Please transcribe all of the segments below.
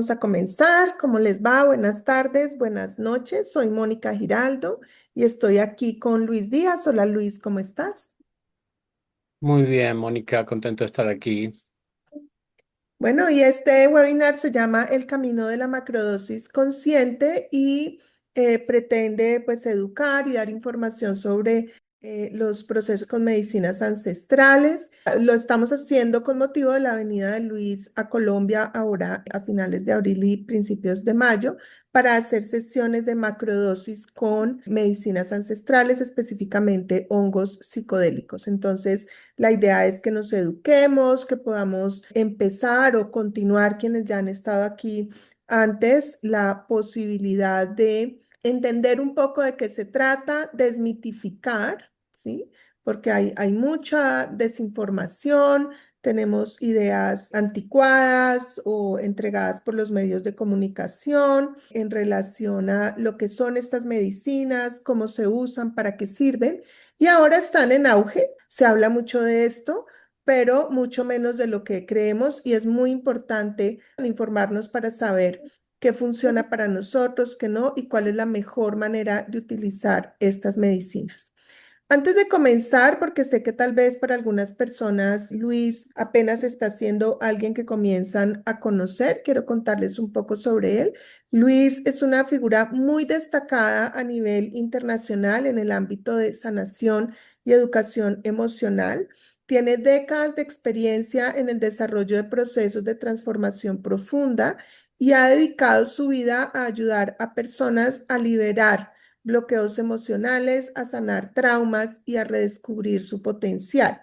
vamos a comenzar. ¿Cómo les va? Buenas tardes, buenas noches. Soy Mónica Giraldo y estoy aquí con Luis Díaz. Hola Luis, ¿cómo estás? Muy bien, Mónica, contento de estar aquí. Bueno, y este webinar se llama El camino de la macrodosis consciente y pretende pues educar y dar información sobre los procesos con medicinas ancestrales. Lo estamos haciendo con motivo de la venida de Luis a Colombia ahora a finales de abril y principios de mayo para hacer sesiones de macrodosis con medicinas ancestrales, específicamente hongos psicodélicos. Entonces, la idea es que nos eduquemos, que podamos empezar o continuar quienes ya han estado aquí antes, la posibilidad de entender un poco de qué se trata, desmitificar, ¿sí? Porque hay mucha desinformación, tenemos ideas anticuadas o entregadas por los medios de comunicación en relación a lo que son estas medicinas, cómo se usan, para qué sirven. Y ahora están en auge, se habla mucho de esto, pero mucho menos de lo que creemos y es muy importante informarnos para saber qué funciona para nosotros, qué no y cuál es la mejor manera de utilizar estas medicinas. Antes de comenzar, porque sé que tal vez para algunas personas Luis apenas está siendo alguien que comienzan a conocer, quiero contarles un poco sobre él. Luis es una figura muy destacada a nivel internacional en el ámbito de sanación y educación emocional. Tiene décadas de experiencia en el desarrollo de procesos de transformación profunda y ha dedicado su vida a ayudar a personas a liberar bloqueos emocionales, a sanar traumas y a redescubrir su potencial.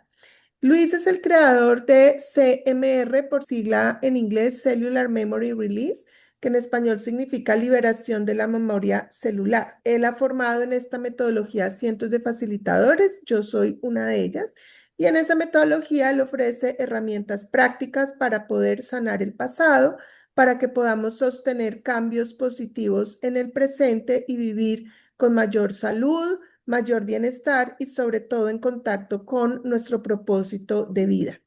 Luis es el creador de CMR, por sigla en inglés Cellular Memory Release, que en español significa liberación de la memoria celular. Él ha formado en esta metodología a cientos de facilitadores, yo soy una de ellas, y en esa metodología le ofrece herramientas prácticas para poder sanar el pasado, para que podamos sostener cambios positivos en el presente y vivir con mayor salud, mayor bienestar y sobre todo en contacto con nuestro propósito de vida.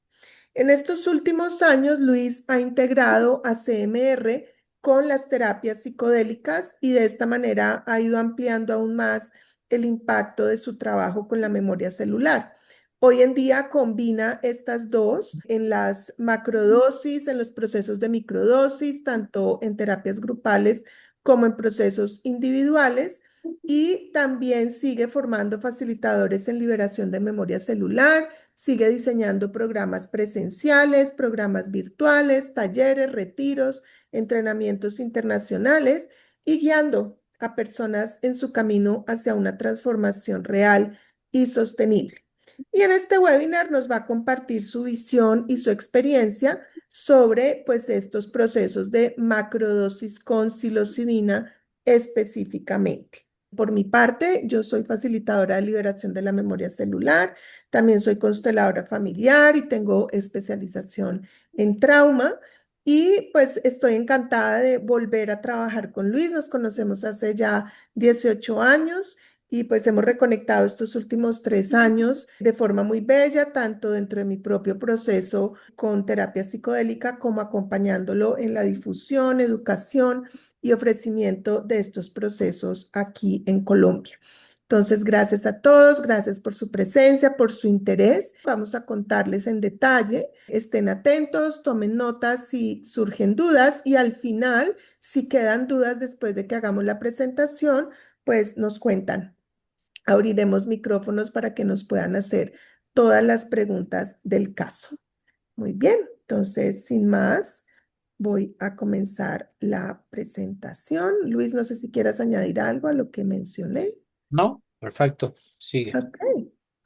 En estos últimos años, Luis ha integrado a CMR con las terapias psicodélicas y de esta manera ha ido ampliando aún más el impacto de su trabajo con la memoria celular. Hoy en día combina estas dos en las macrodosis, en los procesos de microdosis, tanto en terapias grupales como en procesos individuales y también sigue formando facilitadores en liberación de memoria celular, sigue diseñando programas presenciales, programas virtuales, talleres, retiros, entrenamientos internacionales y guiando a personas en su camino hacia una transformación real y sostenible. Y en este webinar nos va a compartir su visión y su experiencia sobre pues estos procesos de macrodosis con psilocibina específicamente. Por mi parte, yo soy facilitadora de liberación de la memoria celular, también soy consteladora familiar y tengo especialización en trauma. Y pues estoy encantada de volver a trabajar con Luis. Nos conocemos hace ya 18 años y pues hemos reconectado estos últimos 3 años de forma muy bella, tanto dentro de mi propio proceso con terapia psicodélica como acompañándolo en la difusión, educación y ofrecimiento de estos procesos aquí en Colombia. Entonces, gracias a todos, gracias por su presencia, por su interés. Vamos a contarles en detalle. Estén atentos, tomen notas si surgen dudas y al final, si quedan dudas después de que hagamos la presentación, pues nos cuentan. Abriremos micrófonos para que nos puedan hacer todas las preguntas del caso. Muy bien, entonces, sin más, voy a comenzar la presentación. Luis, no sé si quieras añadir algo a lo que mencioné. ¿No? Perfecto. Sigue. Ok,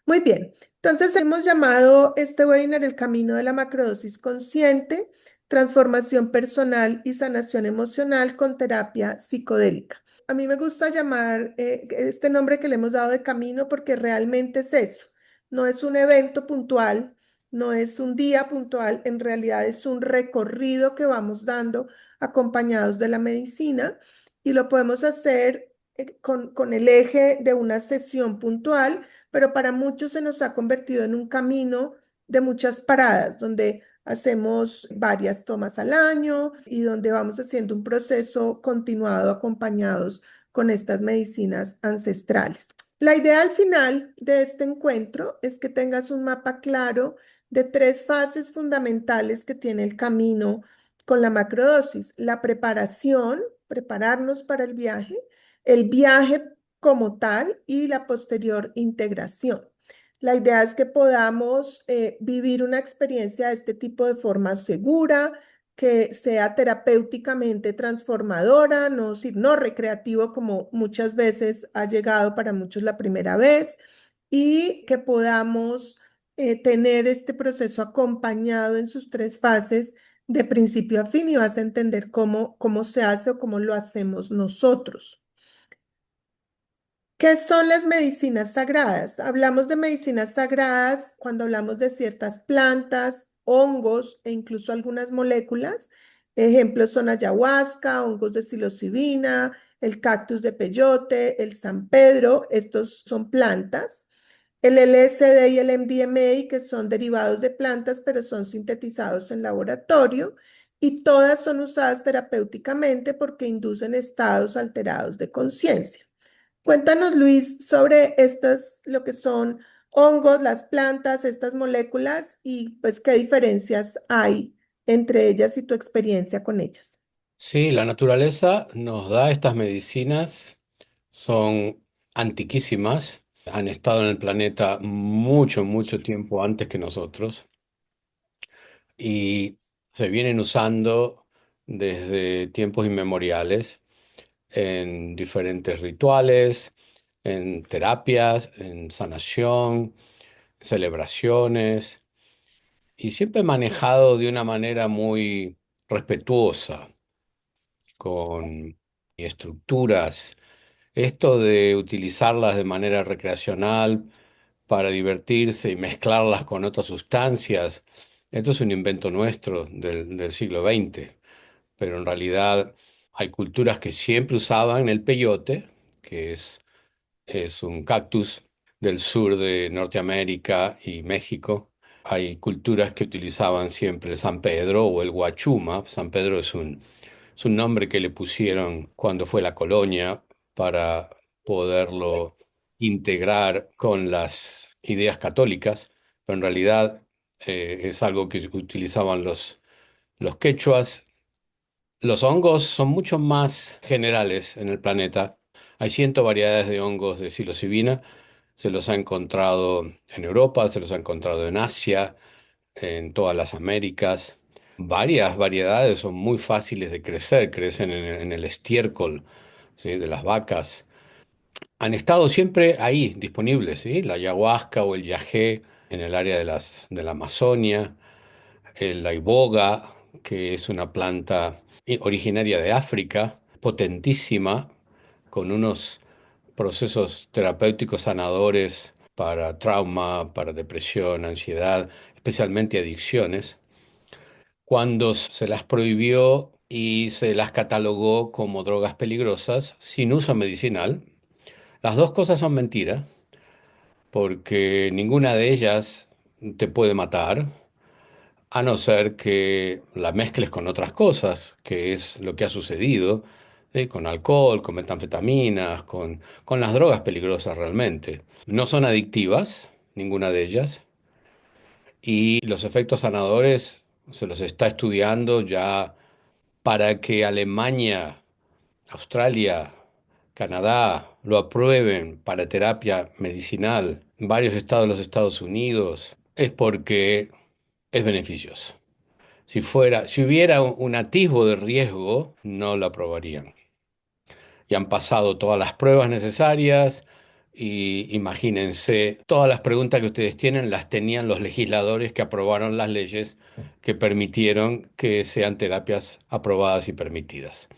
muy bien. Entonces hemos llamado este webinar El camino de la macrodosis consciente, transformación personal y sanación emocional con terapia psicodélica. A mí me gusta llamar este nombre que le hemos dado de camino porque realmente es eso. No es un evento puntual, no es un día puntual, en realidad es un recorrido que vamos dando acompañados de la medicina y lo podemos hacer con el eje de una sesión puntual, pero para muchos se nos ha convertido en un camino de muchas paradas, donde hacemos varias tomas al año y donde vamos haciendo un proceso continuado acompañados con estas medicinas ancestrales. La idea al final de este encuentro es que tengas un mapa claro de tres fases fundamentales que tiene el camino con la macrodosis: la preparación, prepararnos para el viaje como tal y la posterior integración. La idea es que podamos vivir una experiencia de este tipo de forma segura, que sea terapéuticamente transformadora, no recreativo como muchas veces ha llegado para muchos la primera vez, y que podamos tener este proceso acompañado en sus tres fases de principio a fin, y vas a entender cómo se hace o cómo lo hacemos nosotros. ¿Qué son las medicinas sagradas? Hablamos de medicinas sagradas cuando hablamos de ciertas plantas, hongos e incluso algunas moléculas. Ejemplos son ayahuasca, hongos de psilocibina, el cactus de peyote, el San Pedro. Estos son plantas. El LSD y el MDMA, que son derivados de plantas, pero son sintetizados en laboratorio, y todas son usadas terapéuticamente porque inducen estados alterados de conciencia. Cuéntanos, Luis, sobre lo que son hongos, las plantas, estas moléculas, y pues qué diferencias hay entre ellas y tu experiencia con ellas. Sí, la naturaleza nos da estas medicinas, son antiquísimas, han estado en el planeta mucho, mucho tiempo antes que nosotros y se vienen usando desde tiempos inmemoriales en diferentes rituales, en terapias, en sanación, celebraciones, y siempre manejado de una manera muy respetuosa, con estructuras. Esto de utilizarlas de manera recreacional para divertirse y mezclarlas con otras sustancias, esto es un invento nuestro del siglo XX, pero en realidad hay culturas que siempre usaban el peyote, que es un cactus del sur de Norteamérica y México. Hay culturas que utilizaban siempre el San Pedro o el guachuma. San Pedro es un nombre que le pusieron cuando fue la colonia para poderlo integrar con las ideas católicas, pero en realidad es algo que utilizaban los quechuas. Los hongos son mucho más generales en el planeta. Hay 100 variedades de hongos de psilocibina. Se los ha encontrado en Europa, se los ha encontrado en Asia, en todas las Américas. Varias variedades son muy fáciles de crecer, crecen en el estiércol, ¿sí?, de las vacas. Han estado siempre ahí disponibles, ¿sí? La ayahuasca o el yagé en el área de la Amazonia, la iboga, que es una planta originaria de África, potentísima, con unos procesos terapéuticos sanadores para trauma, para depresión, ansiedad, especialmente adicciones. Cuando se las prohibió y se las catalogó como drogas peligrosas sin uso medicinal, las dos cosas son mentiras, porque ninguna de ellas te puede matar, a no ser que la mezcles con otras cosas, que es lo que ha sucedido, ¿sí?, con alcohol, con metanfetaminas, con las drogas peligrosas realmente. No son adictivas, ninguna de ellas, y los efectos sanadores se los está estudiando ya para que Alemania, Australia, Canadá lo aprueben para terapia medicinal, varios estados de los Estados Unidos, es porque es beneficioso. Si hubiera un atisbo de riesgo, no lo aprobarían. Y han pasado todas las pruebas necesarias y imagínense, todas las preguntas que ustedes tienen las tenían los legisladores que aprobaron las leyes que permitieron que sean terapias aprobadas y permitidas.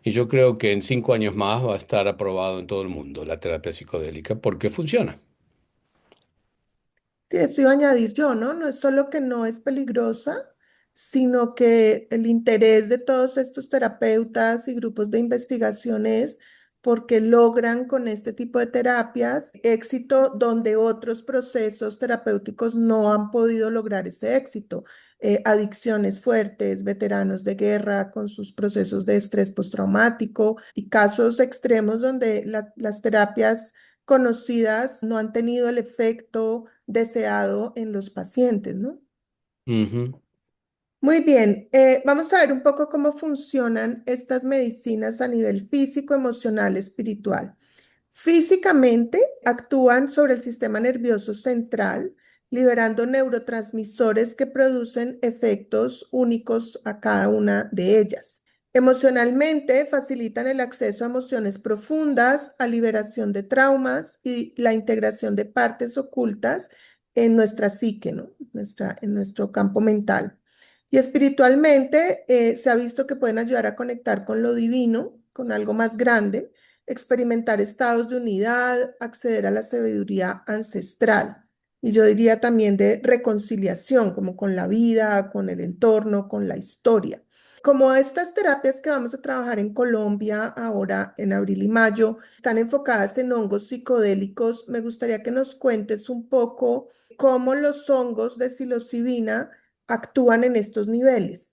Y yo creo que en 5 años más va a estar aprobado en todo el mundo la terapia psicodélica porque funciona. Sí, eso iba a añadir yo, ¿no? No es solo que no es peligrosa, sino que el interés de todos estos terapeutas y grupos de investigación es porque logran con este tipo de terapias éxito donde otros procesos terapéuticos no han podido lograr ese éxito. adicciones fuertes, veteranos de guerra con sus procesos de estrés postraumático y casos extremos donde las terapias conocidas no han tenido el efecto deseado en los pacientes, ¿no? Ujú. Muy bien, vamos a ver un poco cómo funcionan estas medicinas a nivel físico, emocional, espiritual. Físicamente actúan sobre el sistema nervioso central, liberando neurotransmisores que producen efectos únicos a cada una de ellas. Emocionalmente facilitan el acceso a emociones profundas, a liberación de traumas y la integración de partes ocultas en nuestra psique, ¿no? En nuestro campo mental. Y espiritualmente se ha visto que pueden ayudar a conectar con lo divino, con algo más grande, experimentar estados de unidad, acceder a la sabiduría ancestral. Y yo diría también de reconciliación, como con la vida, con el entorno, con la historia. Como estas terapias que vamos a trabajar en Colombia ahora en abril y mayo están enfocadas en hongos psicodélicos, me gustaría que nos cuentes un poco cómo los hongos de psilocibina actúan en estos niveles.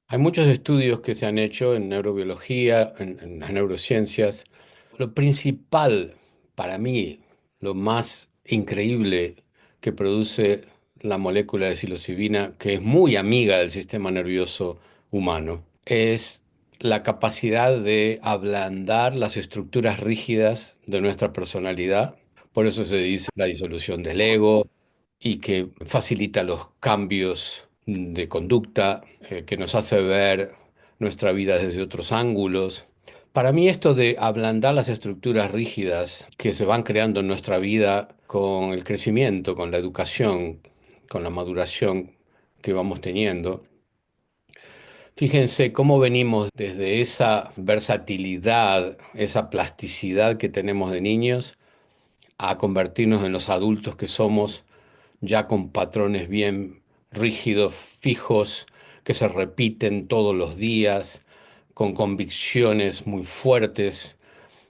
Hay muchos estudios que se han hecho en neurobiología, en las neurociencias. Lo principal para mí, lo más increíble que produce la molécula de psilocibina, que es muy amiga del sistema nervioso humano, es la capacidad de ablandar las estructuras rígidas de nuestra personalidad. Por eso se dice la disolución del ego y que facilita los cambios de conducta, que nos hace ver nuestra vida desde otros ángulos. Para mí esto de ablandar las estructuras rígidas que se van creando en nuestra vida con el crecimiento, con la educación, con la maduración que vamos teniendo, fíjense cómo venimos desde esa versatilidad, esa plasticidad que tenemos de niños, a convertirnos en los adultos que somos, ya con patrones bien rígidos, fijos, que se repiten todos los días, con convicciones muy fuertes,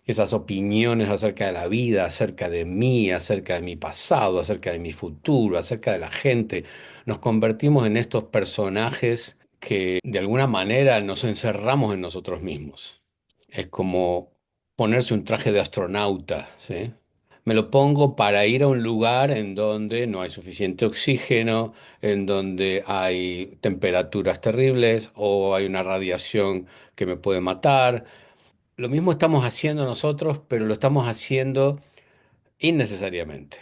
esas opiniones acerca de la vida, acerca de mí, acerca de mi pasado, acerca de mi futuro, acerca de la gente. Nos convertimos en estos personajes que de alguna manera nos encerramos en nosotros mismos. Es como ponerse un traje de astronauta, ¿sí? Me lo pongo para ir a un lugar en donde no hay suficiente oxígeno, en donde hay temperaturas terribles o hay una radiación que me puede matar. Lo mismo estamos haciendo nosotros, pero lo estamos haciendo innecesariamente.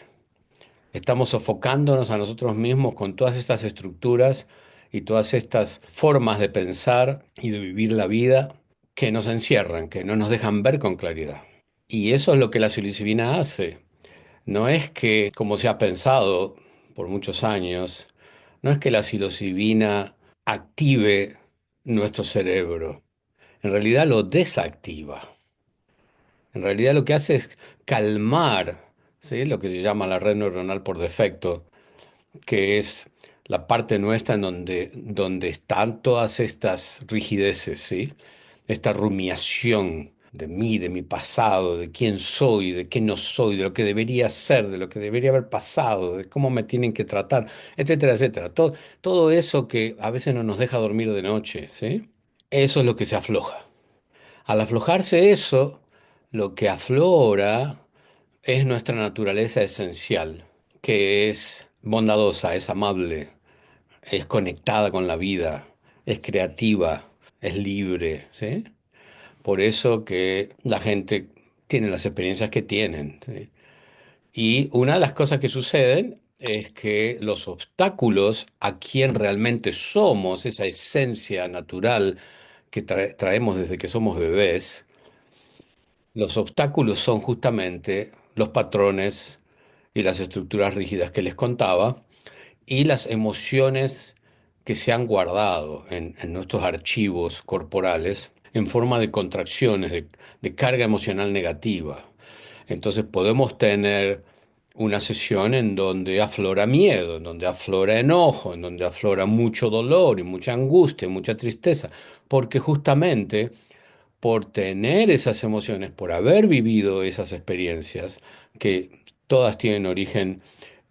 Estamos sofocándonos a nosotros mismos con todas estas estructuras y todas estas formas de pensar y de vivir la vida que nos encierran, que no nos dejan ver con claridad. Y eso es lo que la psilocibina hace. No es que, como se ha pensado por muchos años, no es que la psilocibina active nuestro cerebro. En realidad lo desactiva. En realidad lo que hace es calmar, ¿sí? Lo que se llama la red neuronal por defecto, que es la parte nuestra en donde están todas estas rigideces, ¿sí? Esta rumiación de mí, de mi pasado, de quién soy, de qué no soy, de lo que debería ser, de lo que debería haber pasado, de cómo me tienen que tratar, etcétera, etcétera. Todo eso que a veces no nos deja dormir de noche, ¿sí? Eso es lo que se afloja. Al aflojarse eso, lo que aflora es nuestra naturaleza esencial, que es bondadosa, es amable, es conectada con la vida, es creativa, es libre, ¿sí? Por eso que la gente tiene las experiencias que tienen, ¿sí? Y una de las cosas que suceden es que los obstáculos a quien realmente somos, esa esencia natural que traemos desde que somos bebés, los obstáculos son justamente los patrones y las estructuras rígidas que les contaba y las emociones que se han guardado en nuestros archivos corporales en forma de contracciones, de carga emocional negativa. Entonces podemos tener una sesión en donde aflora miedo, en donde aflora enojo, en donde aflora mucho dolor y mucha angustia, mucha tristeza, porque justamente por tener esas emociones, por haber vivido esas experiencias, que todas tienen origen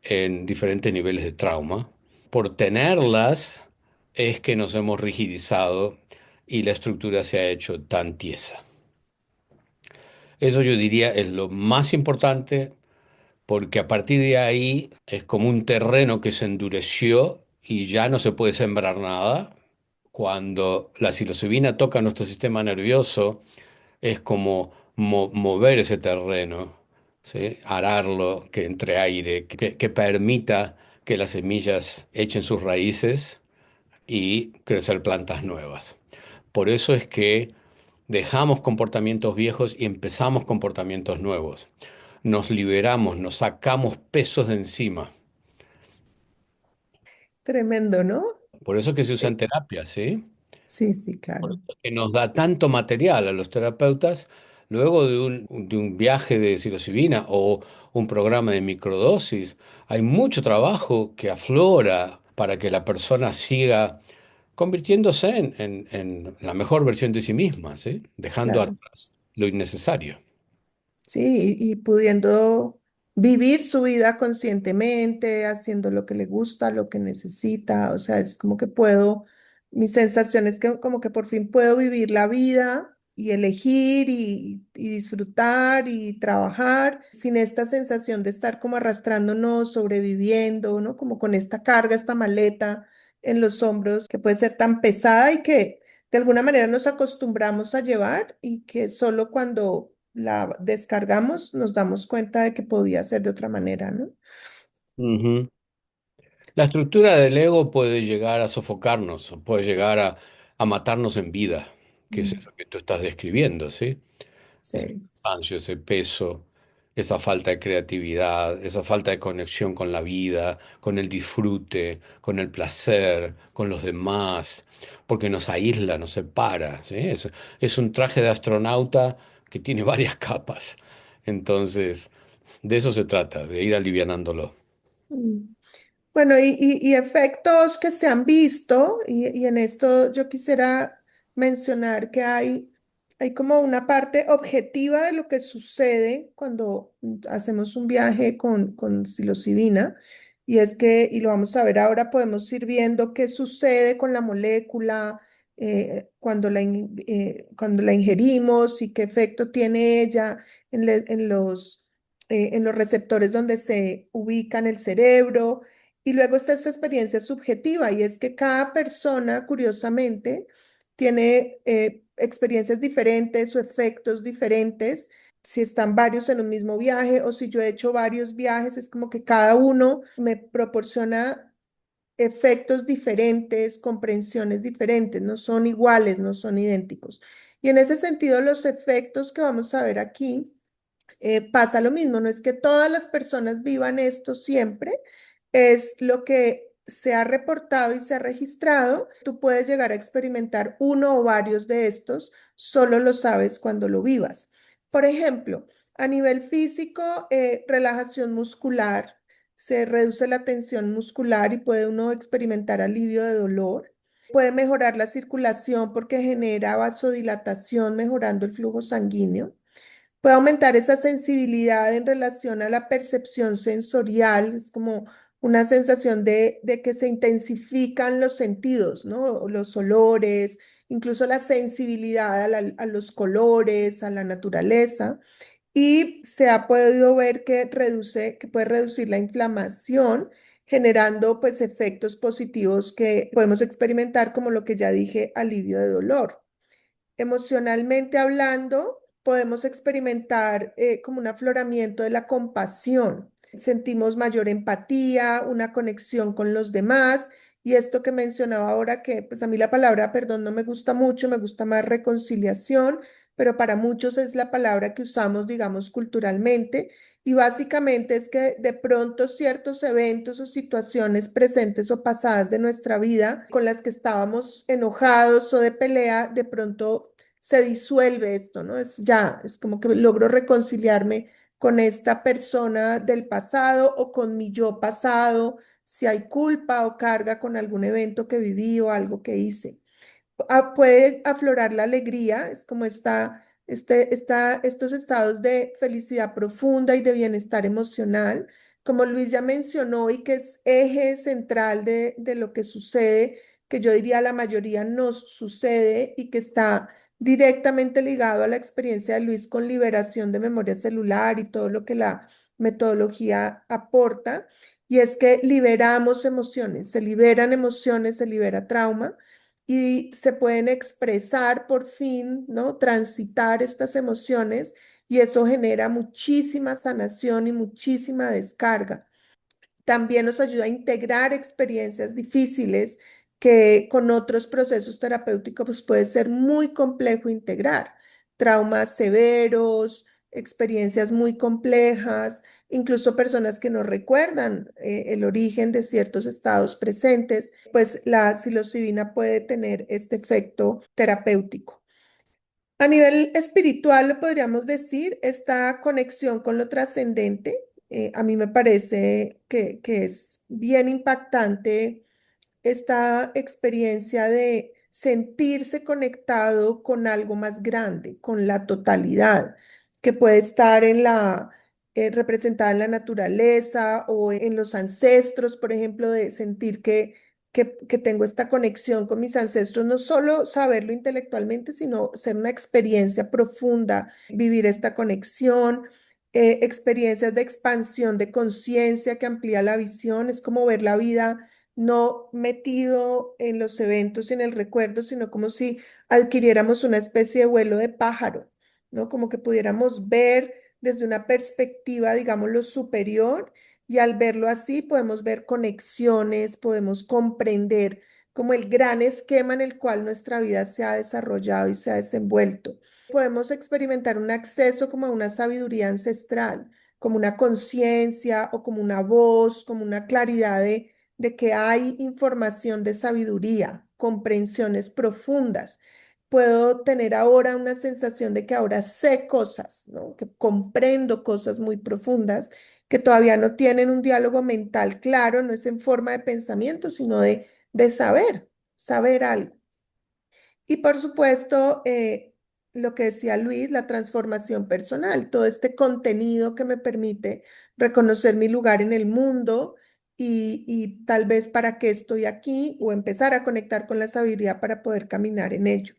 en diferentes niveles de trauma, por tenerlas es que nos hemos rigidizado y la estructura se ha hecho tan tiesa. Eso yo diría es lo más importante porque a partir de ahí es como un terreno que se endureció y ya no se puede sembrar nada. Cuando la psilocibina toca nuestro sistema nervioso, es como mover ese terreno, ¿sí? Ararlo, que entre aire, que permita que las semillas echen sus raíces y crecer plantas nuevas. Por eso es que dejamos comportamientos viejos y empezamos comportamientos nuevos. Nos liberamos, nos sacamos pesos de encima. Tremendo, ¿no? Por eso es que se usa Eh, en terapia, ¿sí? Sí, sí, Por claro. eso que nos da tanto material a los terapeutas luego de un viaje de psilocibina o un programa de microdosis. Hay mucho trabajo que aflora para que la persona siga convirtiéndose en la mejor versión de sí misma, ¿sí? Dejando Claro. atrás lo innecesario. Sí, y pudiendo vivir su vida conscientemente, haciendo lo que le gusta, lo que necesita, o sea, es como que puedo, mi sensación es que como que por fin puedo vivir la vida y elegir y disfrutar y trabajar sin esta sensación de estar como arrastrándonos, sobreviviendo, ¿no? Como con esta carga, esta maleta en los hombros que puede ser tan pesada y que de alguna manera nos acostumbramos a llevar y que solo cuando la descargamos nos damos cuenta de que podía ser de otra manera, ¿no? Ujú. La estructura del ego puede llegar a sofocarnos, puede llegar a matarnos en vida, que es Mm, eso que tú estás describiendo, ¿sí? Ese sí. cansancio, ese peso, esa falta de creatividad, esa falta de conexión con la vida, con el disfrute, con el placer, con los demás, porque nos aísla, nos separa, ¿sí? Es un traje de astronauta que tiene varias capas. Entonces, de eso se trata, de ir alivianándolo. Mm. Bueno, y efectos que se han visto, y en esto yo quisiera mencionar que hay como una parte objetiva de lo que sucede cuando hacemos un viaje con psilocibina, y es que, y lo vamos a ver ahora, podemos ir viendo qué sucede con la molécula cuando la ingerimos y qué efecto tiene ella en los receptores donde se ubica en el cerebro. Y luego está esta experiencia subjetiva y es que cada persona, curiosamente, tiene experiencias diferentes o efectos diferentes. Si están varios en un mismo viaje o si yo he hecho varios viajes, es como que cada uno me proporciona efectos diferentes, comprensiones diferentes, no son iguales, no son idénticos. Y en ese sentido, los efectos que vamos a ver aquí pasa lo mismo, no es que todas las personas vivan esto siempre, es lo que se ha reportado y se ha registrado. Tú puedes llegar a experimentar uno o varios de estos, solo lo sabes cuando lo vivas. Por ejemplo, a nivel físico, relajación muscular, se reduce la tensión muscular y puede uno experimentar alivio de dolor. Puede mejorar la circulación porque genera vasodilatación, mejorando el flujo sanguíneo. Puede aumentar esa sensibilidad en relación a la percepción sensorial, es como una sensación de que se intensifican los sentidos, ¿no? Los olores, incluso la sensibilidad a los colores, a la naturaleza. Y se ha podido ver que puede reducir la inflamación, generando pues efectos positivos que podemos experimentar, como lo que ya dije, alivio de dolor. Emocionalmente hablando, podemos experimentar como un afloramiento de la compasión. Sentimos mayor empatía, una conexión con los demás. Y esto que mencionaba ahora, que pues a mí la palabra perdón no me gusta mucho, me gusta más reconciliación, pero para muchos es la palabra que usamos, digamos, culturalmente. Y básicamente es que de pronto ciertos eventos o situaciones presentes o pasadas de nuestra vida con las que estábamos enojados o de pelea, de pronto se disuelve esto, ¿no? Es ya, es como que logro reconciliarme con esta persona del pasado o con mi yo pasado, si hay culpa o carga con algún evento que viví o algo que hice. Puede aflorar la alegría, es como estos estados de felicidad profunda y de bienestar emocional. como Luis ya mencionó y que es eje central de lo que sucede, que yo diría la mayoría nos sucede y que está directamente ligado a la experiencia de Luis con liberación de memoria celular y todo lo que la metodología aporta, y es que liberamos emociones, se liberan emociones, se libera trauma y se pueden expresar por fin, ¿no? Transitar estas emociones y eso genera muchísima sanación y muchísima descarga. También nos ayuda a integrar experiencias difíciles que con otros procesos terapéuticos pues puede ser muy complejo integrar. Traumas severos, experiencias muy complejas, incluso personas que no recuerdan el origen de ciertos estados presentes, pues la psilocibina puede tener este efecto terapéutico. A nivel espiritual, podríamos decir, esta conexión con lo trascendente, a mí me parece que es bien impactante esta experiencia de sentirse conectado con algo más grande, con la totalidad, que puede estar representada en la naturaleza o en los ancestros, por ejemplo, de sentir que tengo esta conexión con mis ancestros, no solo saberlo intelectualmente, sino ser una experiencia profunda, vivir esta conexión. Experiencias de expansión de conciencia que amplía la visión, es como ver la vida no metido en los eventos y en el recuerdo, sino como si adquiriéramos una especie de vuelo de pájaro, ¿no? Como que pudiéramos ver desde una perspectiva, digamos, lo superior, y al verlo así podemos ver conexiones, podemos comprender como el gran esquema en el cual nuestra vida se ha desarrollado y se ha desenvuelto. Podemos experimentar un acceso como a una sabiduría ancestral, como una conciencia o como una voz, como una claridad de que hay información de sabiduría, comprensiones profundas. Puedo tener ahora una sensación de que ahora sé cosas, ¿no? Que comprendo cosas muy profundas que todavía no tienen un diálogo mental claro, no es en forma de pensamiento, sino de saber, saber algo. Y por supuesto, lo que decía Luis, la transformación personal, todo este contenido que me permite reconocer mi lugar en el mundo y tal vez para qué estoy aquí o empezar a conectar con la sabiduría para poder caminar en ello.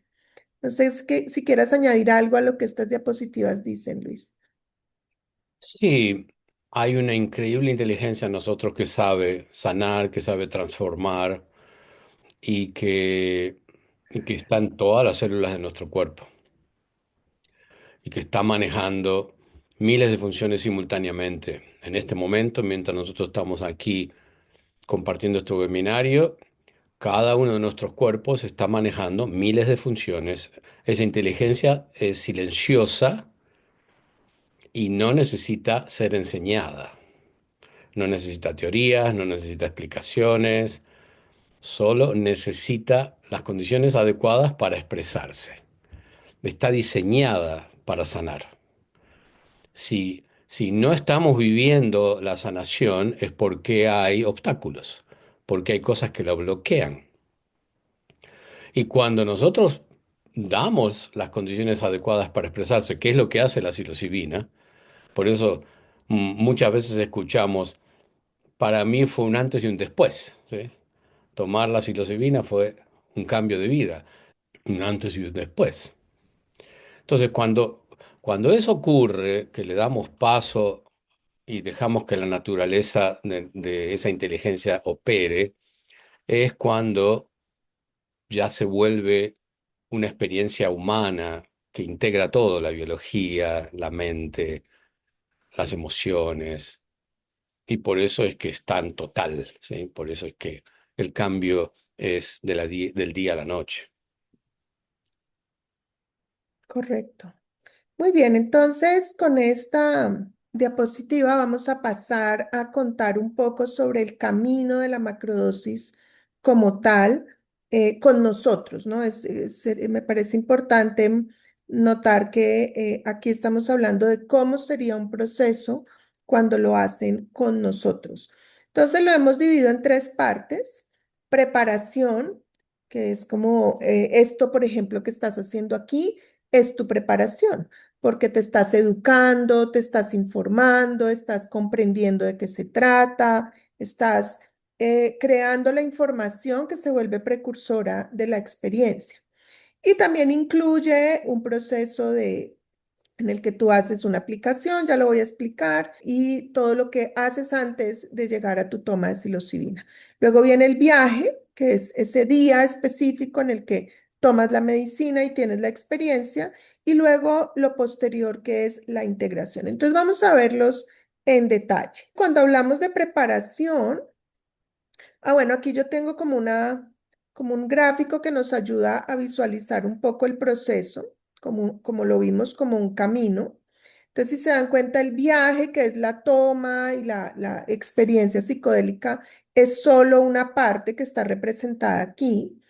No sé si quieras añadir algo a lo que estas diapositivas dicen, Luis. Sí, hay una increíble inteligencia en nosotros que sabe sanar, que sabe transformar y y que está en todas las células de nuestro cuerpo y que está manejando miles de funciones simultáneamente. En este momento, mientras nosotros estamos aquí compartiendo este webinario, cada uno de nuestros cuerpos está manejando miles de funciones. Esa inteligencia es silenciosa y no necesita ser enseñada. No necesita teorías, no necesita explicaciones, solo necesita las condiciones adecuadas para expresarse. Está diseñada para sanar. Si no estamos viviendo la sanación es porque hay obstáculos, porque hay cosas que lo bloquean. Y cuando nosotros damos las condiciones adecuadas para expresarse, que es lo que hace la psilocibina, por eso muchas veces escuchamos, para mí fue un antes y un después, ¿sí? Tomar la psilocibina fue un cambio de vida, un antes y un después. Entonces, cuando eso ocurre, que le damos paso y dejamos que la naturaleza de esa inteligencia opere, es cuando ya se vuelve una experiencia humana que integra todo, la biología, la mente, las emociones, y por eso es que es tan total, ¿sí? Por eso es que el cambio es del día a la noche. Correcto. Muy bien, entonces con esta diapositiva vamos a pasar a contar un poco sobre el camino de la macrodosis como tal con nosotros, ¿no? Me parece importante notar que aquí estamos hablando de cómo sería un proceso cuando lo hacen con nosotros. Entonces lo hemos dividido en tres partes. Preparación, que es como esto, por ejemplo, que estás haciendo aquí, es tu preparación, porque te estás educando, te estás informando, estás comprendiendo de qué se trata, estás creando la información que se vuelve precursora de la experiencia. Y también incluye un proceso en el que tú haces una aplicación, ya lo voy a explicar, y todo lo que haces antes de llegar a tu toma de psilocibina. Luego viene el viaje, que es ese día específico en el que tomas la medicina y tienes la experiencia, y luego lo posterior, que es la integración. Entonces vamos a verlos en detalle. Cuando hablamos de preparación, bueno, aquí yo tengo como un gráfico que nos ayuda a visualizar un poco el proceso, como lo vimos como un camino. Entonces, si se dan cuenta, el viaje, que es la toma y la experiencia psicodélica, es solo una parte que está representada aquí.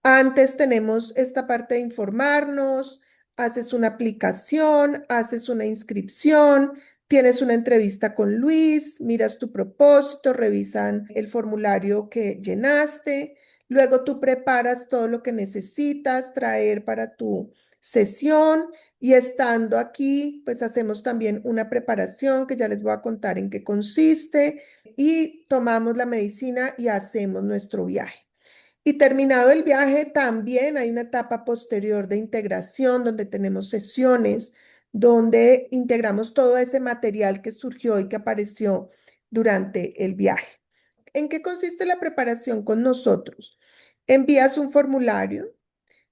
Antes tenemos esta parte de informarnos, haces una aplicación, haces una inscripción, tienes una entrevista con Luis, miras tu propósito, revisan el formulario que llenaste, luego tú preparas todo lo que necesitas traer para tu sesión y estando aquí, pues hacemos también una preparación que ya les voy a contar en qué consiste y tomamos la medicina y hacemos nuestro viaje. Y terminado el viaje, también hay una etapa posterior de integración donde tenemos sesiones, donde integramos todo ese material que surgió y que apareció durante el viaje. ¿En qué consiste la preparación con nosotros? Envías un formulario.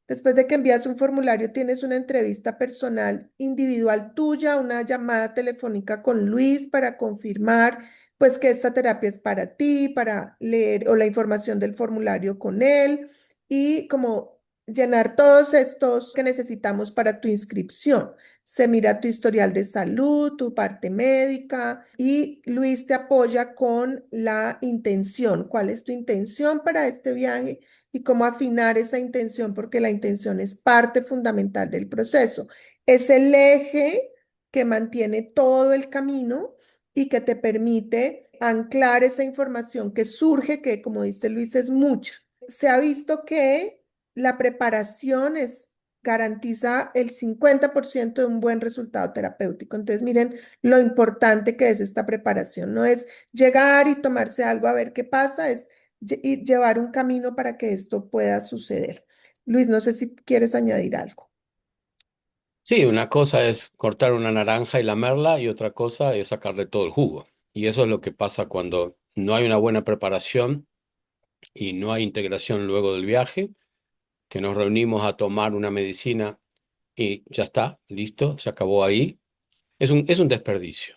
Después de que envías un formulario, tienes una entrevista personal individual tuya, una llamada telefónica con Luis para confirmar pues que esta terapia es para ti, para leer o la información del formulario con él y como llenar todos estos que necesitamos para tu inscripción. Se mira tu historial de salud, tu parte médica y Luis te apoya con la intención. ¿Cuál es tu intención para este viaje? Y cómo afinar esa intención, porque la intención es parte fundamental del proceso. Es el eje que mantiene todo el camino y que te permite anclar esa información que surge, que como dice Luis, es mucha. Se ha visto que la preparación garantiza el 50% de un buen resultado terapéutico. Entonces, miren lo importante que es esta preparación. No es llegar y tomarse algo a ver qué pasa, es y llevar un camino para que esto pueda suceder. Luis, no sé si quieres añadir algo. Sí, una cosa es cortar una naranja y lamerla y otra cosa es sacarle todo el jugo. Y eso es lo que pasa cuando no hay una buena preparación y no hay integración luego del viaje, que nos reunimos a tomar una medicina y ya está, listo, se acabó ahí. Es un desperdicio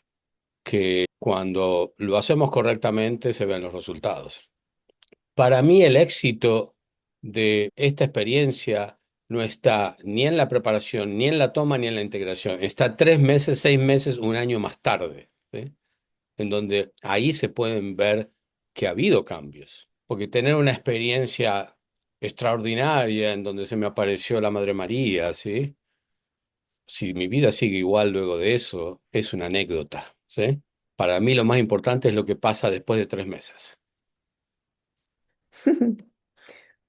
que cuando lo hacemos correctamente se ven los resultados. Para mí el éxito de esta experiencia no está ni en la preparación, ni en la toma, ni en la integración. Está 3 meses, 6 meses, un año más tarde, ¿sí? En donde ahí se pueden ver que ha habido cambios. Porque tener una experiencia extraordinaria en donde se me apareció la Madre María, ¿sí? Si mi vida sigue igual luego de eso, es una anécdota, ¿sí? Para mí lo más importante es lo que pasa después de 3 meses.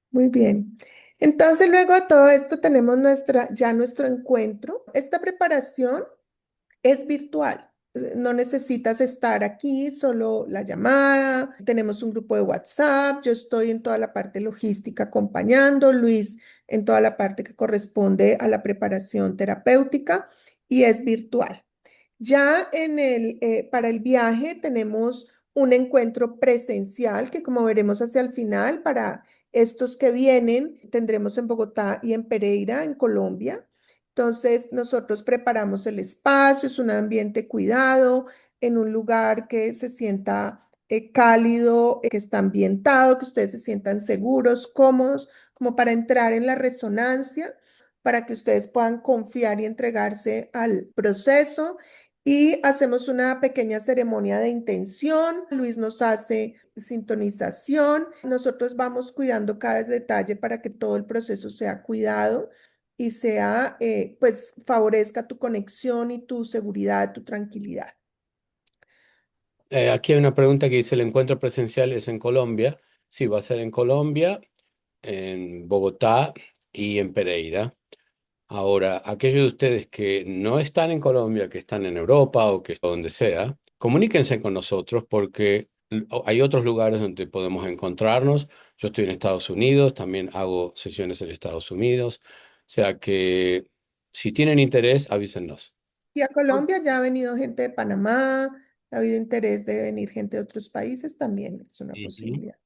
Muy bien. Entonces, luego de todo esto tenemos ya nuestro encuentro. Esta preparación es virtual. No necesitas estar aquí, solo la llamada. Tenemos un grupo de WhatsApp. Yo estoy en toda la parte logística acompañando, Luis en toda la parte que corresponde a la preparación terapéutica y es virtual. Ya para el viaje tenemos un encuentro presencial que como veremos hacia el final, para estos que vienen, tendremos en Bogotá y en Pereira, en Colombia. Entonces, nosotros preparamos el espacio, es un ambiente cuidado, en un lugar que se sienta cálido, que está ambientado, que ustedes se sientan seguros, cómodos, como para entrar en la resonancia, para que ustedes puedan confiar y entregarse al proceso. Y hacemos una pequeña ceremonia de intención. Luis nos hace sintonización. Nosotros vamos cuidando cada detalle para que todo el proceso sea cuidado y sea, pues, favorezca tu conexión y tu seguridad, tu tranquilidad. Aquí hay una pregunta que dice, ¿el encuentro presencial es en Colombia? Sí, va a ser en Colombia, en Bogotá y en Pereira. Ahora, aquellos de ustedes que no están en Colombia, que están en Europa o que donde sea, comuníquense con nosotros porque hay otros lugares donde podemos encontrarnos. Yo estoy en Estados Unidos, también hago sesiones en Estados Unidos. O sea que si tienen interés, avísennos. Y a Colombia ya ha venido gente de Panamá, ha habido interés de venir gente de otros países, también es una Ujú. posibilidad.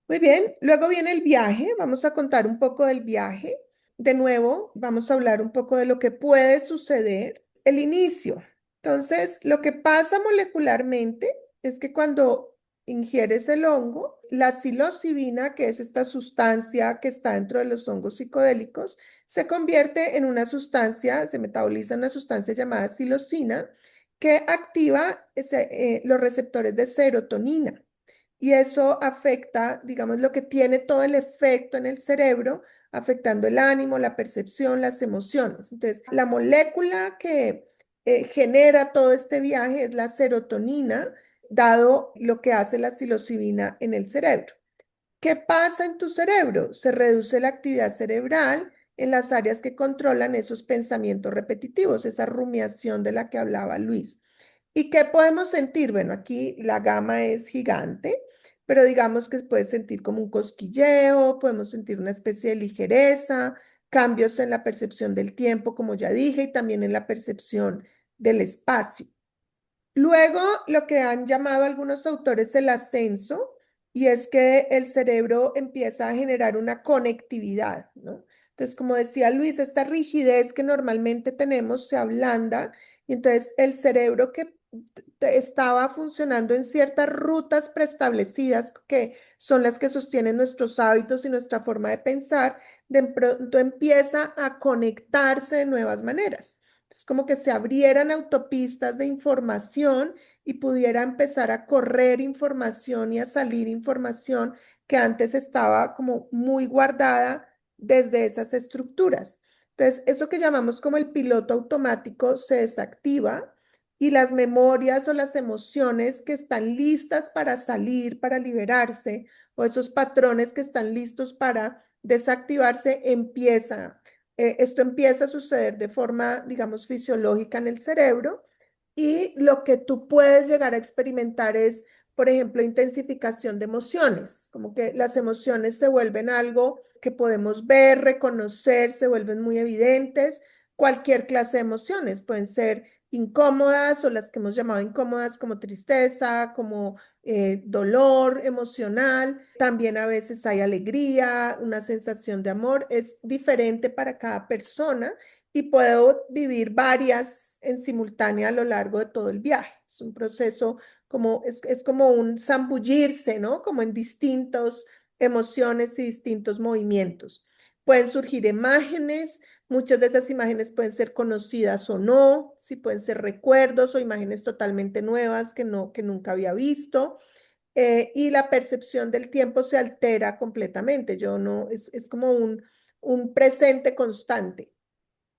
Muy bien, luego viene el viaje, vamos a contar un poco del viaje. De nuevo, vamos a hablar un poco de lo que puede suceder. El inicio. Entonces, lo que pasa molecularmente es que cuando ingieres el hongo, la psilocibina, que es esta sustancia que está dentro de los hongos psicodélicos, se convierte en una sustancia, se metaboliza en una sustancia llamada psilocina, que activa los receptores de serotonina. Y eso afecta, digamos, lo que tiene todo el efecto en el cerebro, afectando el ánimo, la percepción, las emociones. Entonces, la molécula que genera todo este viaje es la serotonina, dado lo que hace la psilocibina en el cerebro. ¿Qué pasa en tu cerebro? Se reduce la actividad cerebral en las áreas que controlan esos pensamientos repetitivos, esa rumiación de la que hablaba Luis. ¿Y qué podemos sentir? Bueno, aquí la gama es gigante, pero digamos que puedes sentir como un cosquilleo, podemos sentir una especie de ligereza, cambios en la percepción del tiempo, como ya dije, y también en la percepción del espacio. Luego, lo que han llamado algunos autores el ascenso, y es que el cerebro empieza a generar una conectividad, ¿no? Entonces, como decía Luis, esta rigidez que normalmente tenemos se ablanda, y entonces el cerebro que estaba funcionando en ciertas rutas preestablecidas, que son las que sostienen nuestros hábitos y nuestra forma de pensar, de pronto empieza a conectarse de nuevas maneras. Es como que se abrieran autopistas de información y pudiera empezar a correr información y a salir información que antes estaba como muy guardada desde esas estructuras. Entonces, eso que llamamos como el piloto automático se desactiva y las memorias o las emociones que están listas para salir, para liberarse, o esos patrones que están listos para desactivarse, esto empieza a suceder de forma, digamos, fisiológica en el cerebro y lo que tú puedes llegar a experimentar es, por ejemplo, intensificación de emociones, como que las emociones se vuelven algo que podemos ver, reconocer, se vuelven muy evidentes. Cualquier clase de emociones pueden ser incómodas o las que hemos llamado incómodas como tristeza, como dolor emocional. También a veces hay alegría, una sensación de amor. Es diferente para cada persona y puedo vivir varias en simultánea a lo largo de todo el viaje. Es un proceso es como un zambullirse, ¿no? Como en distintas emociones y distintos movimientos. Pueden surgir imágenes, muchas de esas imágenes pueden ser conocidas o no, si pueden ser recuerdos o imágenes totalmente nuevas que nunca había visto. Y la percepción del tiempo se altera completamente. Yo no, es como un presente constante.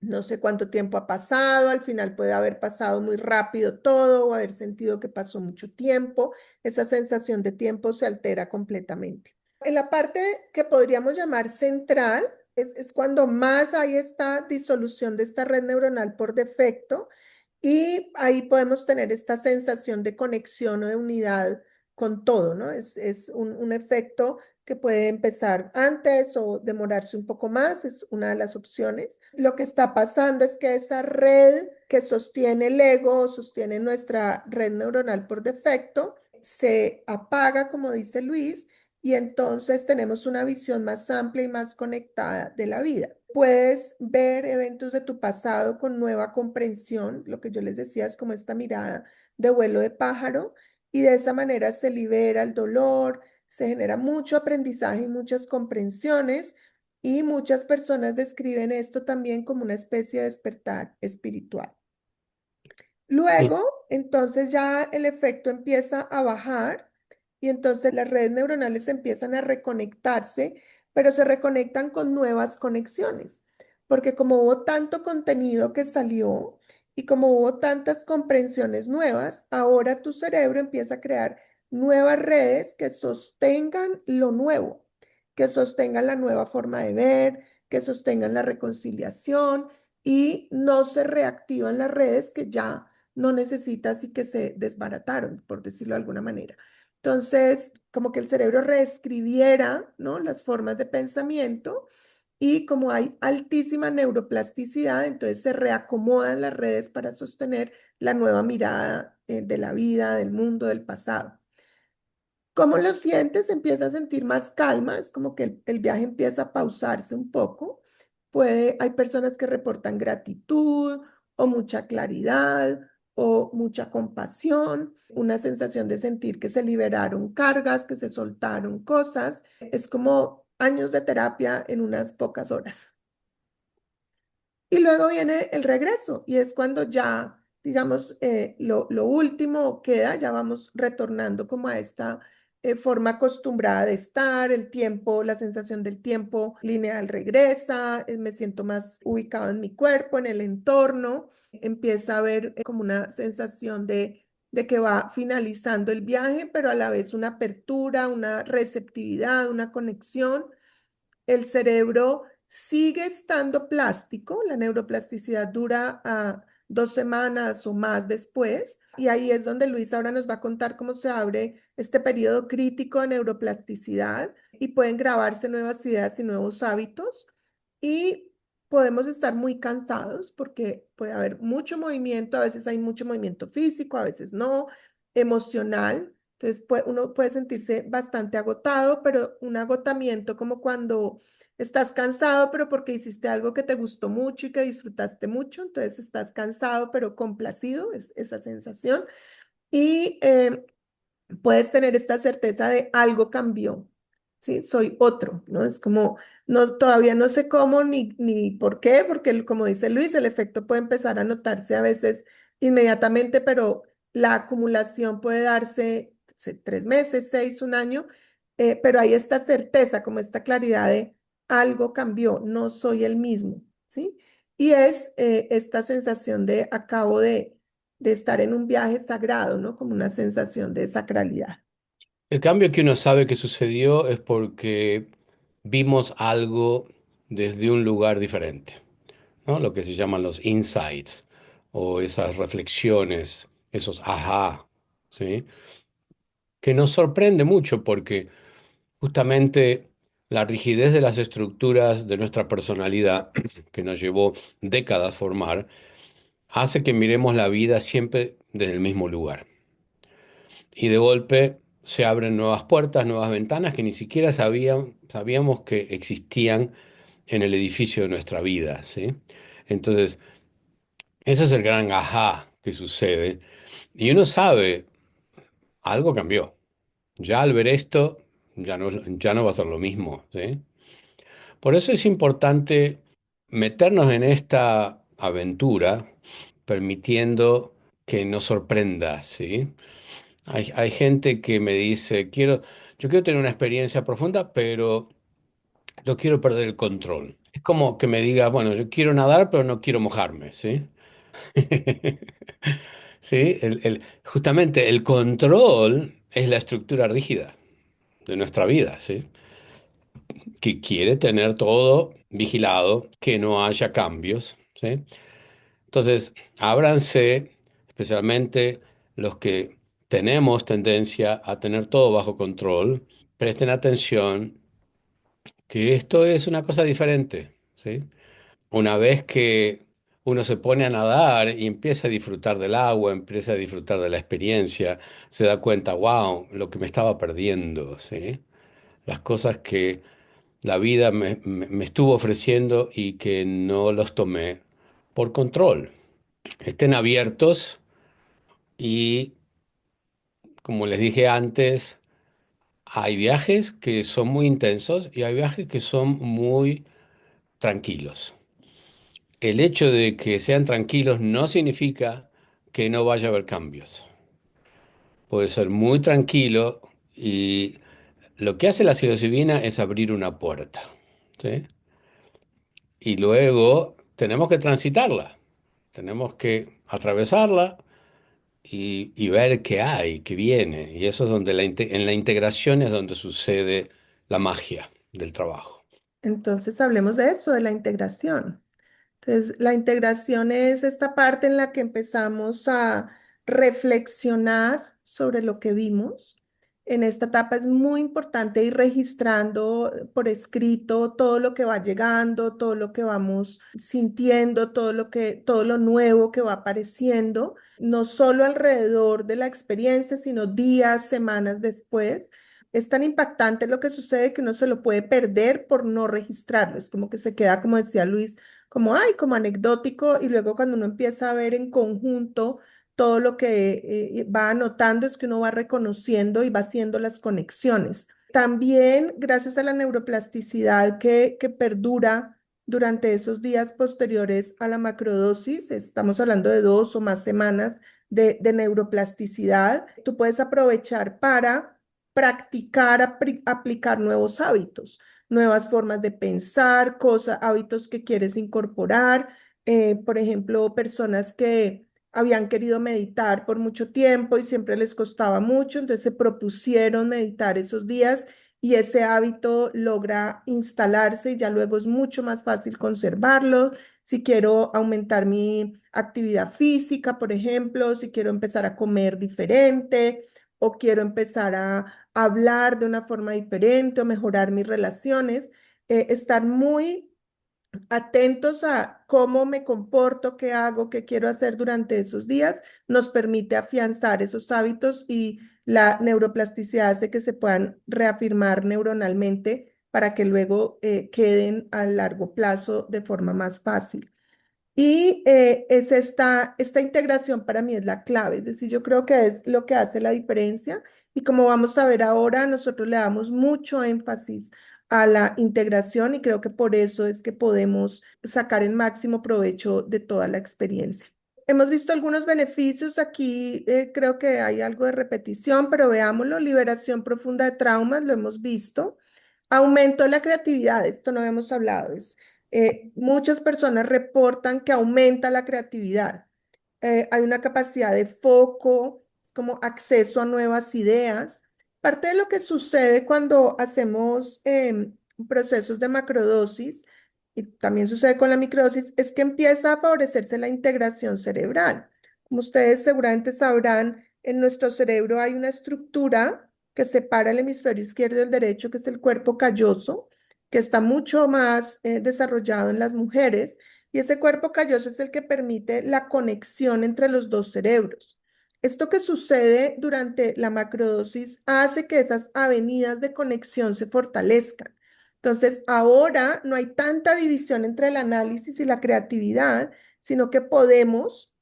No sé cuánto tiempo ha pasado, al final puede haber pasado muy rápido todo o haber sentido que pasó mucho tiempo. Esa sensación de tiempo se altera completamente. En la parte que podríamos llamar central, es cuando más hay esta disolución de esta red neuronal por defecto y ahí podemos tener esta sensación de conexión o de unidad con todo, ¿no? Es un efecto que puede empezar antes o demorarse un poco más, es una de las opciones. Lo que está pasando es que esa red que sostiene el ego, sostiene nuestra red neuronal por defecto, se apaga, como dice Luis, y entonces tenemos una visión más amplia y más conectada de la vida. Puedes ver eventos de tu pasado con nueva comprensión, lo que yo les decía es como esta mirada de vuelo de pájaro, y de esa manera se libera el dolor, se genera mucho aprendizaje y muchas comprensiones, y muchas personas describen esto también como una especie de despertar espiritual. Mm. Luego, entonces ya el efecto empieza a bajar y entonces las redes neuronales empiezan a reconectarse, pero se reconectan con nuevas conexiones, porque como hubo tanto contenido que salió y como hubo tantas comprensiones nuevas, ahora tu cerebro empieza a crear nuevas redes que sostengan lo nuevo, que sostengan la nueva forma de ver, que sostengan la reconciliación, y no se reactivan las redes que ya no necesitas y que se desbarataron, por decirlo de alguna manera. Entonces, como que el cerebro reescribiera, ¿no? Las formas de pensamiento y como hay altísima neuroplasticidad, entonces se reacomodan las redes para sostener la nueva mirada de la vida, del mundo, del pasado. ¿Cómo lo sientes? Empieza a sentir más calma, es como que el viaje empieza a pausarse un poco. Hay personas que reportan gratitud o mucha claridad o mucha compasión, una sensación de sentir que se liberaron cargas, que se soltaron cosas. Es como años de terapia en unas pocas horas. Y luego viene el regreso y es cuando ya, digamos, lo último queda, ya vamos retornando como a esta forma acostumbrada de estar, el tiempo, la sensación del tiempo lineal regresa, me siento más ubicado en mi cuerpo, en el entorno, empieza a haber como una sensación de que va finalizando el viaje, pero a la vez una apertura, una receptividad, una conexión. El cerebro sigue estando plástico, la neuroplasticidad dura 2 semanas o más después, y ahí es donde Luis ahora nos va a contar cómo se abre este periodo crítico de neuroplasticidad y pueden grabarse nuevas ideas y nuevos hábitos, y podemos estar muy cansados porque puede haber mucho movimiento, a veces hay mucho movimiento físico, a veces no, emocional. Entonces, uno puede sentirse bastante agotado, pero un agotamiento como cuando estás cansado, pero porque hiciste algo que te gustó mucho y que disfrutaste mucho, entonces estás cansado, pero complacido, es esa sensación. Y puedes tener esta certeza de algo cambió, ¿sí? Soy otro, ¿no? Es como, no, todavía no sé cómo ni por qué, porque como dice Luis, el efecto puede empezar a notarse a veces inmediatamente, pero la acumulación puede darse 3 meses, 6, un año, pero hay esta certeza, como esta claridad de algo cambió, no soy el mismo, ¿sí? Y es esta sensación de acabo de estar en un viaje sagrado, ¿no? Como una sensación de sacralidad. El cambio que uno sabe que sucedió es porque vimos algo desde un lugar diferente, ¿no? Lo que se llaman los insights o esas reflexiones, esos ajá, ¿sí? Que nos sorprende mucho porque justamente la rigidez de las estructuras de nuestra personalidad, que nos llevó décadas formar, hace que miremos la vida siempre desde el mismo lugar. Y de golpe se abren nuevas puertas, nuevas ventanas que ni siquiera sabíamos que existían en el edificio de nuestra vida, ¿sí? Entonces, ese es el gran ajá que sucede. Y uno sabe, algo cambió. Ya al ver esto, ya no va a ser lo mismo, ¿sí? Por eso es importante meternos en esta aventura, permitiendo que nos sorprenda, ¿sí? Hay gente que me dice, yo quiero tener una experiencia profunda, pero no quiero perder el control. Es como que me diga, bueno, yo quiero nadar, pero no quiero mojarme, ¿sí? Sí, justamente el control es la estructura rígida de nuestra vida, ¿sí? Que quiere tener todo vigilado, que no haya cambios, ¿sí? Entonces, ábranse, especialmente los que tenemos tendencia a tener todo bajo control, presten atención que esto es una cosa diferente, ¿sí? Una vez que uno se pone a nadar y empieza a disfrutar del agua, empieza a disfrutar de la experiencia, se da cuenta, wow, lo que me estaba perdiendo, ¿sí? Las cosas que la vida me estuvo ofreciendo y que no los tomé por control. Estén abiertos y, como les dije antes, hay viajes que son muy intensos y hay viajes que son muy tranquilos. El hecho de que sean tranquilos no significa que no vaya a haber cambios. Puede ser muy tranquilo y lo que hace la psilocibina es abrir una puerta, ¿sí? Y luego tenemos que transitarla, tenemos que atravesarla y ver qué hay, qué viene. Y eso es donde en la integración es donde sucede la magia del trabajo. Entonces, hablemos de eso, de la integración. Entonces, la integración es esta parte en la que empezamos a reflexionar sobre lo que vimos. En esta etapa es muy importante ir registrando por escrito todo lo que va llegando, todo lo que vamos sintiendo, todo lo nuevo que va apareciendo, no solo alrededor de la experiencia, sino días, semanas después. Es tan impactante lo que sucede que uno se lo puede perder por no registrarlo. Es como que se queda, como decía Luis, como, ay, como anecdótico, y luego cuando uno empieza a ver en conjunto todo lo que va anotando, es que uno va reconociendo y va haciendo las conexiones. También, gracias a la neuroplasticidad que perdura durante esos días posteriores a la macrodosis, estamos hablando de 2 o más semanas de neuroplasticidad, tú puedes aprovechar para practicar, aplicar nuevos hábitos, nuevas formas de pensar, cosas, hábitos que quieres incorporar. Por ejemplo, personas que habían querido meditar por mucho tiempo y siempre les costaba mucho, entonces se propusieron meditar esos días y ese hábito logra instalarse y ya luego es mucho más fácil conservarlo. Si quiero aumentar mi actividad física, por ejemplo, si quiero empezar a comer diferente o quiero empezar a hablar de una forma diferente o mejorar mis relaciones, estar muy atentos a cómo me comporto, qué hago, qué quiero hacer durante esos días, nos permite afianzar esos hábitos y la neuroplasticidad hace que se puedan reafirmar neuronalmente para que luego queden a largo plazo de forma más fácil. Y es esta integración para mí es la clave, es decir, yo creo que es lo que hace la diferencia y como vamos a ver ahora, nosotros le damos mucho énfasis a la integración y creo que por eso es que podemos sacar el máximo provecho de toda la experiencia. Hemos visto algunos beneficios aquí, creo que hay algo de repetición, pero veámoslo, liberación profunda de traumas, lo hemos visto. Aumento de la creatividad, esto no hemos hablado, muchas personas reportan que aumenta la creatividad. Hay una capacidad de foco, como acceso a nuevas ideas. Parte de lo que sucede cuando hacemos procesos de macrodosis, y también sucede con la microdosis, es que empieza a favorecerse la integración cerebral. Como ustedes seguramente sabrán, en nuestro cerebro hay una estructura que separa el hemisferio izquierdo del derecho, que es el cuerpo calloso, que está mucho más desarrollado en las mujeres, y ese cuerpo calloso es el que permite la conexión entre los dos cerebros. Esto que sucede durante la macrodosis hace que esas avenidas de conexión se fortalezcan. Entonces, ahora no hay tanta división entre el análisis y la creatividad, sino que podemos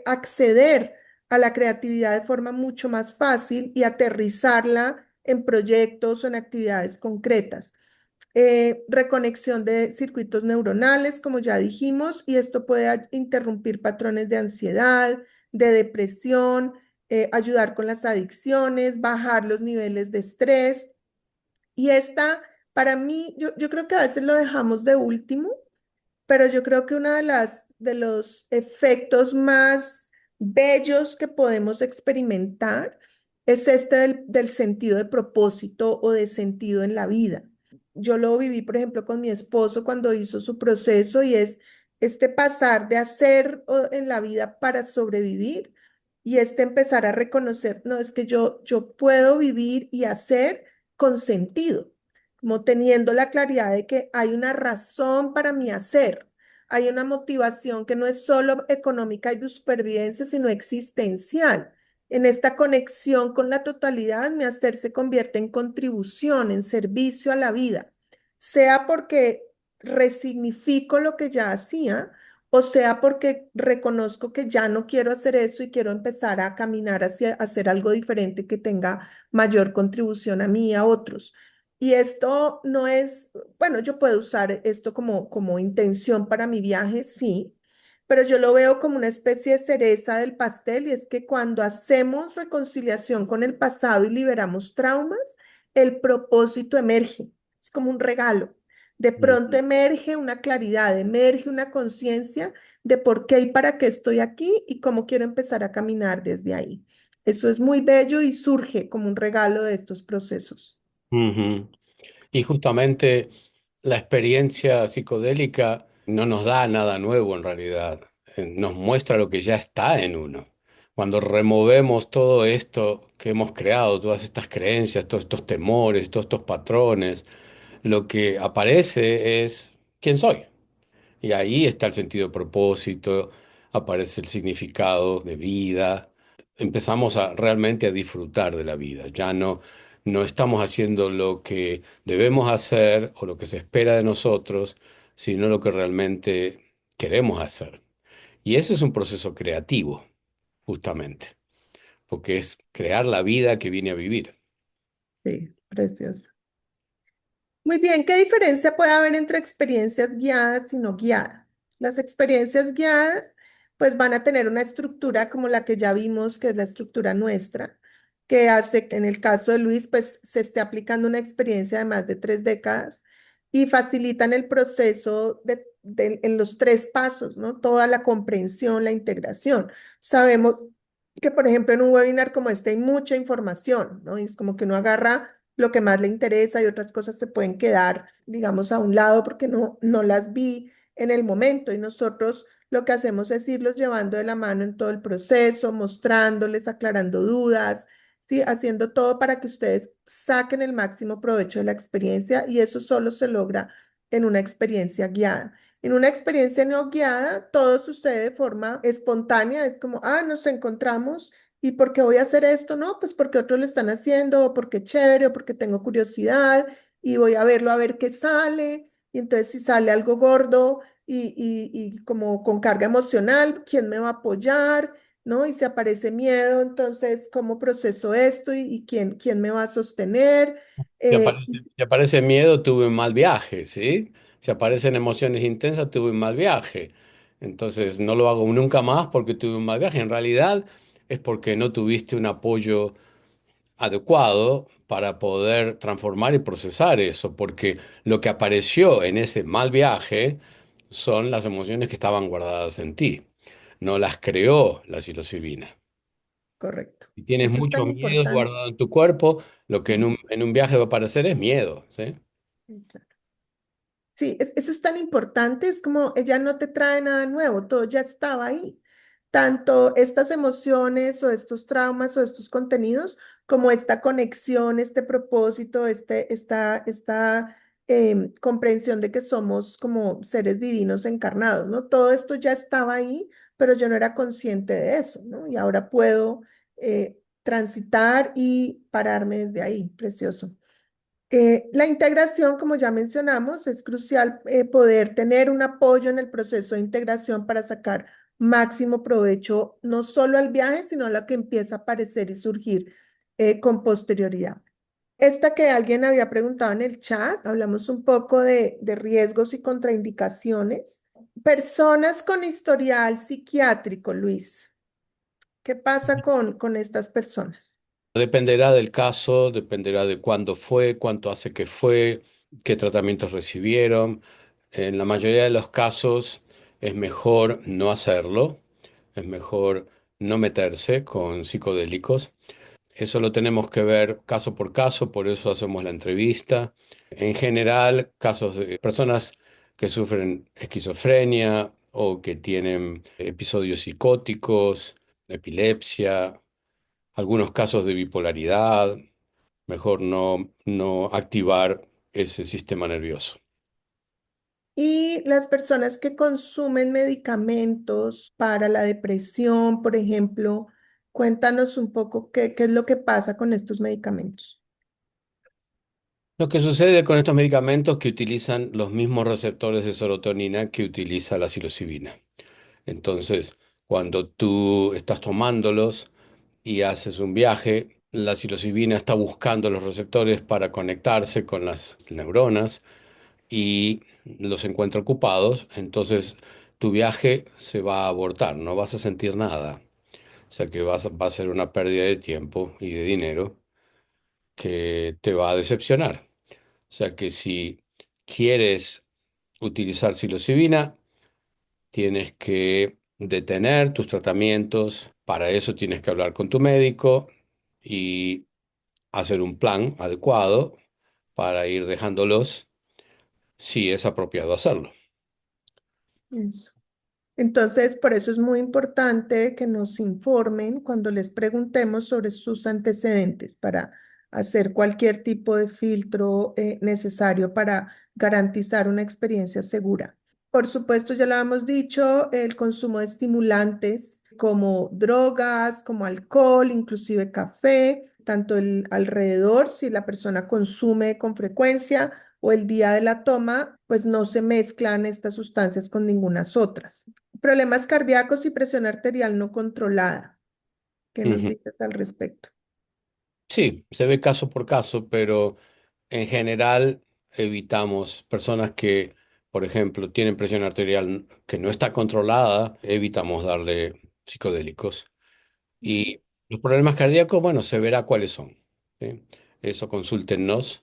acceder a la creatividad de forma mucho más fácil y aterrizarla en proyectos o en actividades concretas. Reconexión de circuitos neuronales, como ya dijimos, y esto puede interrumpir patrones de ansiedad, de depresión, ayudar con las adicciones, bajar los niveles de estrés. Y esta, para mí, yo creo que a veces lo dejamos de último, pero yo creo que uno de los efectos más bellos que podemos experimentar es este del sentido de propósito o de sentido en la vida. Yo lo viví, por ejemplo, con mi esposo cuando hizo su proceso y es este pasar de hacer en la vida para sobrevivir y este empezar a reconocer, no, es que yo puedo vivir y hacer con sentido, como teniendo la claridad de que hay una razón para mi hacer, hay una motivación que no es solo económica y de supervivencia, sino existencial. En esta conexión con la totalidad, mi hacer se convierte en contribución, en servicio a la vida, sea porque resignifico lo que ya hacía, o sea porque reconozco que ya no quiero hacer eso y quiero empezar a caminar hacia hacer algo diferente que tenga mayor contribución a mí y a otros. Y esto no es, bueno, yo puedo usar esto como intención para mi viaje, sí, pero yo lo veo como una especie de cereza del pastel y es que cuando hacemos reconciliación con el pasado y liberamos traumas, el propósito emerge, es como un regalo. De pronto Ujú. emerge una claridad, emerge una conciencia de por qué y para qué estoy aquí y cómo quiero empezar a caminar desde ahí. Eso es muy bello y surge como un regalo de estos procesos. Ujú. Y justamente la experiencia psicodélica no nos da nada nuevo en realidad, nos muestra lo que ya está en uno. Cuando removemos todo esto que hemos creado, todas estas creencias, todos estos temores, todos estos patrones, lo que aparece es quién soy. Y ahí está el sentido de propósito, aparece el significado de vida. Empezamos a realmente a disfrutar de la vida. Ya no estamos haciendo lo que debemos hacer o lo que se espera de nosotros, sino lo que realmente queremos hacer. Y ese es un proceso creativo, justamente, porque es crear la vida que viene a vivir. Sí, precioso. Muy bien, ¿qué diferencia puede haber entre experiencias guiadas y no guiadas? Las experiencias guiadas pues van a tener una estructura como la que ya vimos, que es la estructura nuestra, que hace que en el caso de Luis pues se esté aplicando una experiencia de más de 3 décadas y facilitan el proceso en los 3 pasos, ¿no? Toda la comprensión, la integración. Sabemos que, por ejemplo, en un webinar como este hay mucha información, ¿no? Y es como que uno agarra lo que más le interesa y otras cosas se pueden quedar, digamos, a un lado porque no las vi en el momento. Y nosotros lo que hacemos es irlos llevando de la mano en todo el proceso, mostrándoles, aclarando dudas, ¿sí? Haciendo todo para que ustedes saquen el máximo provecho de la experiencia y eso solo se logra en una experiencia guiada. En una experiencia no guiada, todo sucede de forma espontánea, es como, ah, nos encontramos. ¿Y por qué voy a hacer esto? No, pues porque otros lo están haciendo, o porque es chévere, o porque tengo curiosidad, y voy a verlo a ver qué sale. Y entonces si sale algo gordo y como con carga emocional, ¿quién me va a apoyar? ¿No? Y si aparece miedo, entonces, ¿cómo proceso esto? ¿Y quién me va a sostener? Y Si aparece miedo, tuve un mal viaje, ¿sí? Si aparecen emociones intensas, tuve un mal viaje. Entonces no lo hago nunca más porque tuve un mal viaje. En realidad es porque no tuviste un apoyo adecuado para poder transformar y procesar eso, porque lo que apareció en ese mal viaje son las emociones que estaban guardadas en ti. No las creó la psilocibina. correcto. Si tienes Eso es mucho tan miedo importante. guardado en tu cuerpo, lo que Mm, en un viaje va a aparecer es miedo, ¿sí? claro. Sí, eso es tan importante, es como ella no te trae nada nuevo, todo ya estaba ahí. Tanto estas emociones o estos traumas o estos contenidos, como esta conexión, este propósito, esta comprensión de que somos como seres divinos encarnados, ¿no? Todo esto ya estaba ahí, pero yo no era consciente de eso, ¿no? Y ahora puedo transitar y pararme desde ahí, precioso. La integración, como ya mencionamos, es crucial poder tener un apoyo en el proceso de integración para sacar máximo provecho no solo al viaje, sino a lo que empieza a aparecer y surgir con posterioridad. Esta que alguien había preguntado en el chat, hablamos un poco de riesgos y contraindicaciones. Personas con historial psiquiátrico, Luis, ¿qué pasa con estas personas? Dependerá del caso, dependerá de cuándo fue, cuánto hace que fue, qué tratamientos recibieron. En la mayoría de los casos es mejor no hacerlo, es mejor no meterse con psicodélicos. Eso lo tenemos que ver caso por caso, por eso hacemos la entrevista. En general, casos de personas que sufren esquizofrenia o que tienen episodios psicóticos, epilepsia, algunos casos de bipolaridad, mejor no activar ese sistema nervioso. Y las personas que consumen medicamentos para la depresión, por ejemplo, cuéntanos un poco qué es lo que pasa con estos medicamentos. Lo que sucede con estos medicamentos que utilizan los mismos receptores de serotonina que utiliza la psilocibina. Entonces, cuando tú estás tomándolos y haces un viaje, la psilocibina está buscando los receptores para conectarse con las neuronas y los encuentra ocupados, entonces tu viaje se va a abortar, no vas a sentir nada. O sea que va a ser una pérdida de tiempo y de dinero que te va a decepcionar. O sea que si quieres utilizar psilocibina, tienes que detener tus tratamientos. Para eso tienes que hablar con tu médico y hacer un plan adecuado para ir dejándolos si es apropiado hacerlo. Eso. Entonces, por eso es muy importante que nos informen cuando les preguntemos sobre sus antecedentes para hacer cualquier tipo de filtro necesario para garantizar una experiencia segura. Por supuesto, ya lo hemos dicho, el consumo de estimulantes como drogas, como alcohol, inclusive café, tanto el alrededor, si la persona consume con frecuencia o el día de la toma, pues no se mezclan estas sustancias con ningunas otras. Problemas cardíacos y presión arterial no controlada. ¿Qué nos Ujú. dices al respecto? Sí, se ve caso por caso, pero en general evitamos personas que, por ejemplo, tienen presión arterial que no está controlada, evitamos darle psicodélicos. Y los problemas cardíacos, bueno, se verá cuáles son. ¿Sí? Eso consúltennos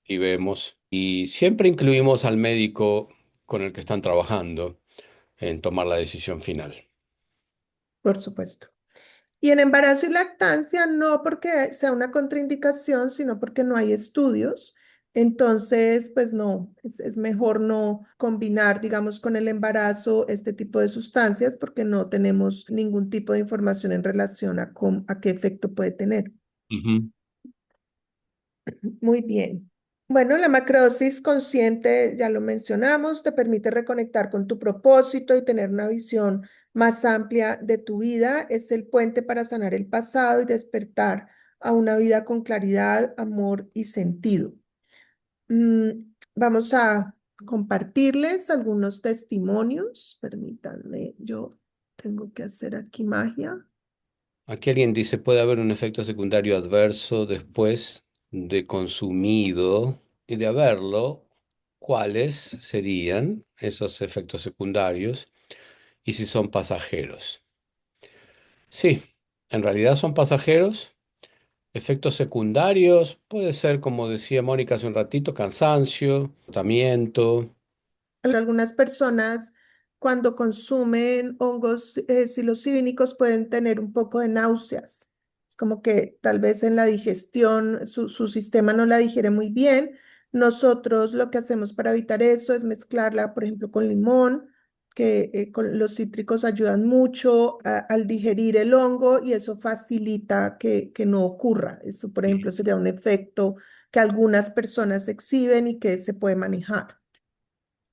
y vemos. Y siempre incluimos al médico con el que están trabajando en tomar la decisión final. Por supuesto. Y en embarazo y lactancia, no porque sea una contraindicación, sino porque no hay estudios. Entonces, pues no, es mejor no combinar, digamos, con el embarazo este tipo de sustancias porque no tenemos ningún tipo de información en relación a qué efecto puede tener. Ujú. Muy bien. Bueno, la macrodosis consciente, ya lo mencionamos, te permite reconectar con tu propósito y tener una visión más amplia de tu vida. Es el puente para sanar el pasado y despertar a una vida con claridad, amor y sentido. Vamos a compartirles algunos testimonios. Permítanme, yo tengo que hacer aquí magia. Aquí alguien dice, puede haber un efecto secundario adverso después de consumido y de haberlo. ¿Cuáles serían esos efectos secundarios y si son pasajeros? Sí, en realidad son pasajeros. Efectos secundarios puede ser, como decía Mónica hace un ratito, cansancio, agotamiento. Algunas personas cuando consumen hongos psilocíbicos pueden tener un poco de náuseas. Es como que tal vez en la digestión su sistema no la digiere muy bien. Nosotros lo que hacemos para evitar eso es mezclarla, por ejemplo, con limón, que con los cítricos ayudan mucho al digerir el hongo y eso facilita que no ocurra. Eso, por ejemplo, sería un efecto que algunas personas exhiben y que se puede manejar.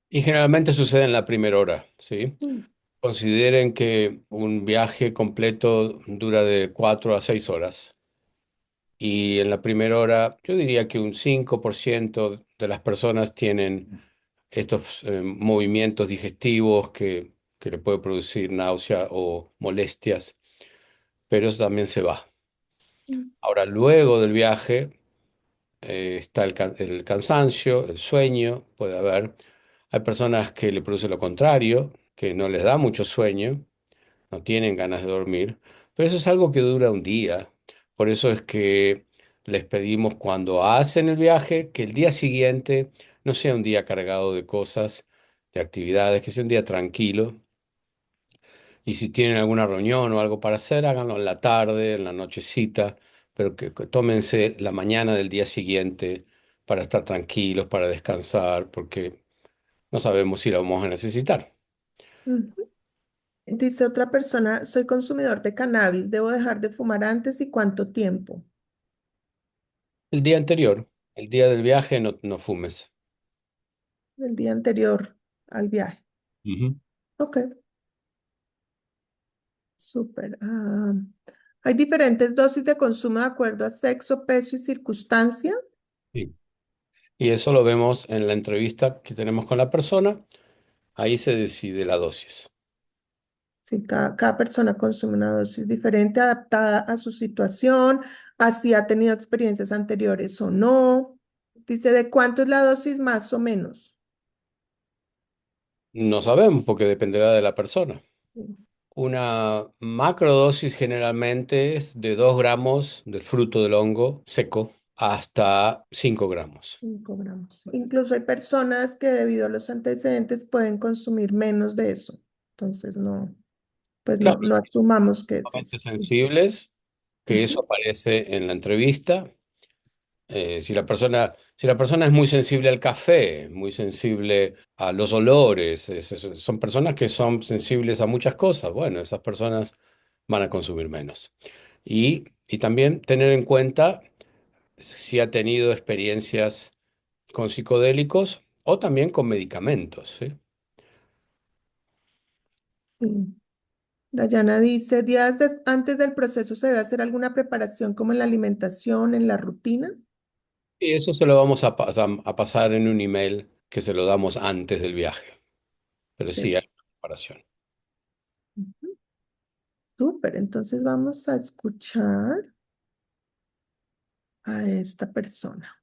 Y generalmente sucede en la primera hora, ¿sí? Mm. Consideren que un viaje completo dura de 4 a 6 horas. Y en la primera hora, yo diría que un 5% de las personas tienen estos movimientos digestivos que le puede producir náusea o molestias, pero eso también se va. Mm. Ahora, luego del viaje está el cansancio, el sueño, puede haber. Hay personas que le produce lo contrario, que no les da mucho sueño, no tienen ganas de dormir, pero eso es algo que dura un día. Por eso es que les pedimos cuando hacen el viaje que el día siguiente no sea un día cargado de cosas, de actividades, que sea un día tranquilo. Y si tienen alguna reunión o algo para hacer, háganlo en la tarde, en la nochecita, pero que tómense la mañana del día siguiente para estar tranquilos, para descansar, porque no sabemos si la vamos a necesitar. Ujú. Dice otra persona, soy consumidor de cannabis, ¿debo dejar de fumar antes y cuánto tiempo? El día anterior, el día del viaje, no fumes. El día anterior al viaje. Ujú. Ok, súper. Hay diferentes dosis de consumo de acuerdo a sexo, peso y circunstancia. Sí. Y eso lo vemos en la entrevista que tenemos con la persona. Ahí se decide la dosis. Sí, cada persona consume una dosis diferente, adaptada a su situación, así ha tenido experiencias anteriores o no. Dice, ¿de cuánto es la dosis más o menos? No sabemos porque dependerá de la persona. Una macrodosis generalmente es de 2 gramos del fruto del hongo seco hasta 5 gramos. 5 gramos. Incluso hay personas que debido a los antecedentes pueden consumir menos de eso. Entonces, no, pues Claro, no asumamos que es sumamente eso. sensibles, que Ujú, eso aparece en la entrevista. Si la persona es muy sensible al café, muy sensible a los olores, son personas que son sensibles a muchas cosas, bueno, esas personas van a consumir menos. Y también tener en cuenta si ha tenido experiencias con psicodélicos o también con medicamentos, ¿sí? Sí. Dayana dice, antes del proceso se debe hacer alguna preparación como en la alimentación, en la rutina. Y eso se lo vamos a pasar en un email que se lo damos antes del viaje. Pero sí, hay una preparación. Ujú. Súper, entonces vamos a escuchar a esta persona.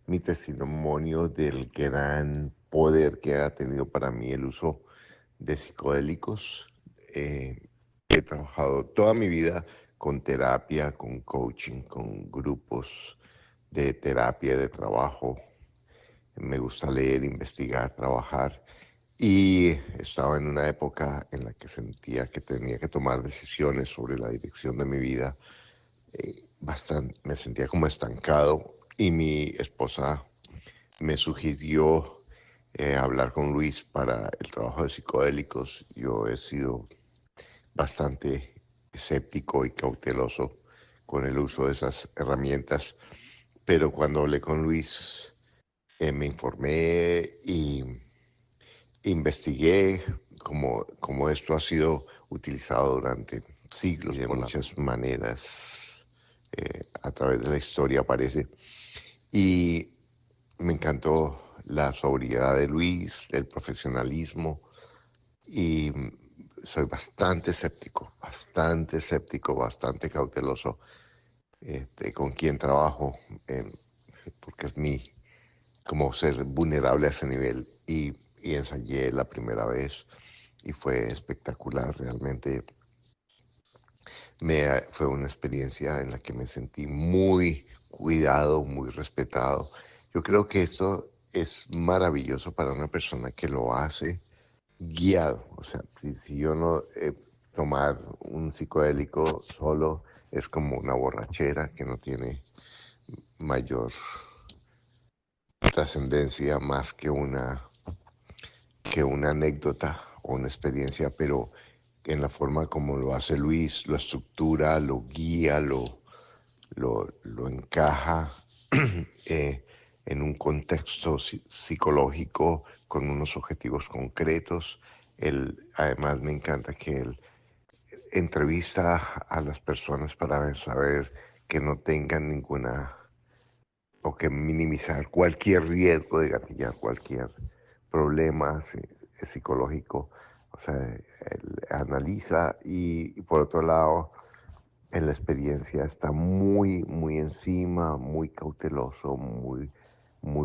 Mi testimonio del gran poder que ha tenido para mí el uso de psicodélicos. He trabajado toda mi vida con terapia, con coaching, con grupos de terapia, de trabajo. Me gusta leer, investigar, trabajar. Y estaba en una época en la que sentía que tenía que tomar decisiones sobre la dirección de mi vida. Me sentía como estancado y mi esposa me sugirió hablar con Luis para el trabajo de psicodélicos. Yo he sido bastante escéptico y cauteloso con el uso de esas herramientas, pero cuando hablé con Luis me informé y investigué cómo esto ha sido utilizado durante siglos y de muchas maneras. A través de la historia aparece. Y me encantó la sobriedad de Luis, el profesionalismo y soy bastante escéptico, bastante cauteloso de con quién trabajo, eh, porque es como ser vulnerable a ese nivel y ensayé la primera vez y fue espectacular, realmente fue una experiencia en la que me sentí muy cuidado, muy respetado. Yo creo que esto es maravilloso para una persona que lo hace guiado. O sea, si yo no tomar un psicodélico solo es como una borrachera que no tiene mayor trascendencia más que una anécdota o una experiencia, pero en la forma como lo hace Luis, lo estructura, lo guía, lo encaja eh, en un contexto psicológico con unos objetivos concretos. Además me encanta que él entrevista a las personas para saber que no tengan ninguna o que minimizar cualquier riesgo de gatillar cualquier problema psicológico. O sea, él analiza y por otro lado, en la experiencia está muy encima, muy cauteloso, muy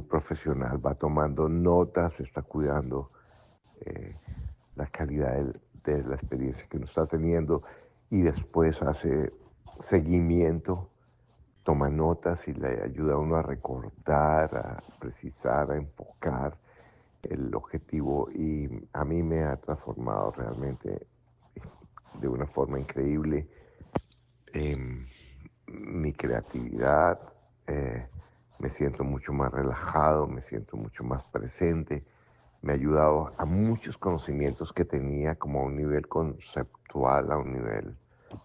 profesional, va tomando notas, está cuidando eh, la calidad de la experiencia que uno está teniendo y después hace seguimiento, toma notas y le ayuda a uno a recordar, a precisar, a enfocar el objetivo y a mí me ha transformado realmente de una forma increíble mi creatividad, eh, me siento mucho más relajado, me siento mucho más presente, me ha ayudado a muchos conocimientos que tenía como a un nivel conceptual, a un nivel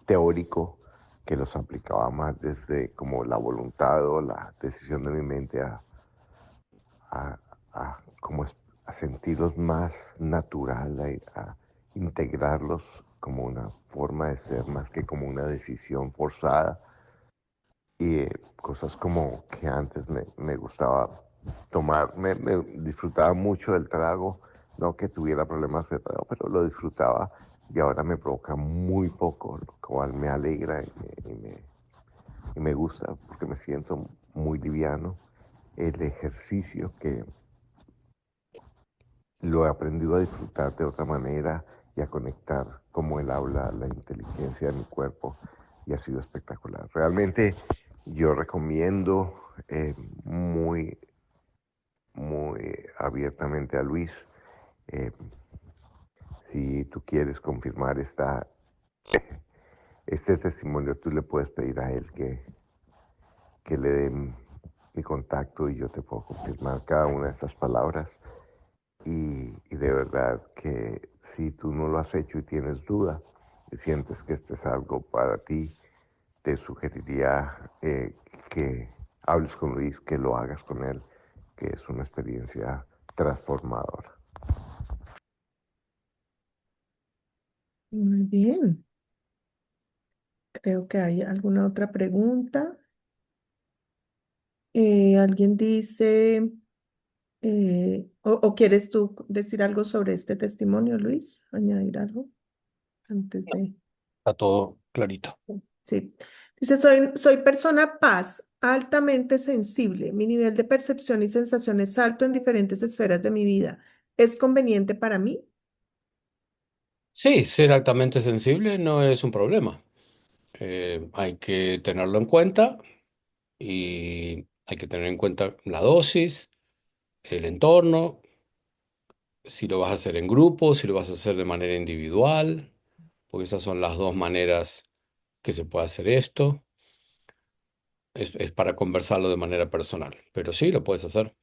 teórico, que los aplicaba más desde como la voluntad o la decisión de mi mente a, como a sentirlos más natural, a integrarlos como una forma de ser más que como una decisión forzada y cosas como que antes me gustaba tomar, me disfrutaba mucho del trago, no que tuviera problemas de trago, pero lo disfrutaba y ahora me provoca muy poco, lo cual me alegra y me gusta porque me siento muy liviano. El ejercicio que lo he aprendido a disfrutar de otra manera y a conectar como él habla la inteligencia de mi cuerpo y ha sido espectacular. Realmente yo recomiendo muy, muy abiertamente a Luis. eh, si tú quieres confirmar este testimonio, tú le puedes pedir a él que le den. mi contacto y yo te puedo confirmar cada una de estas palabras. Y de verdad que si tú no lo has hecho y tienes duda y sientes que este es algo para ti, te sugeriría que hables con Luis, que lo hagas con él, que es una experiencia transformadora. Muy bien. Creo que hay alguna otra pregunta. Alguien dice, o quieres tú decir algo sobre este testimonio, Luis? ¿Añadir algo antes de...? Está todo clarito. Sí. Dice, soy persona paz, altamente sensible. Mi nivel de percepción y sensación es alto en diferentes esferas de mi vida. ¿Es conveniente para mí? Sí, ser altamente sensible no es un problema. Hay que tenerlo en cuenta y hay que tener en cuenta la dosis, el entorno, si lo vas a hacer en grupo, si lo vas a hacer de manera individual, porque esas son las dos maneras que se puede hacer esto. Es para conversarlo de manera personal, pero sí, lo puedes hacer.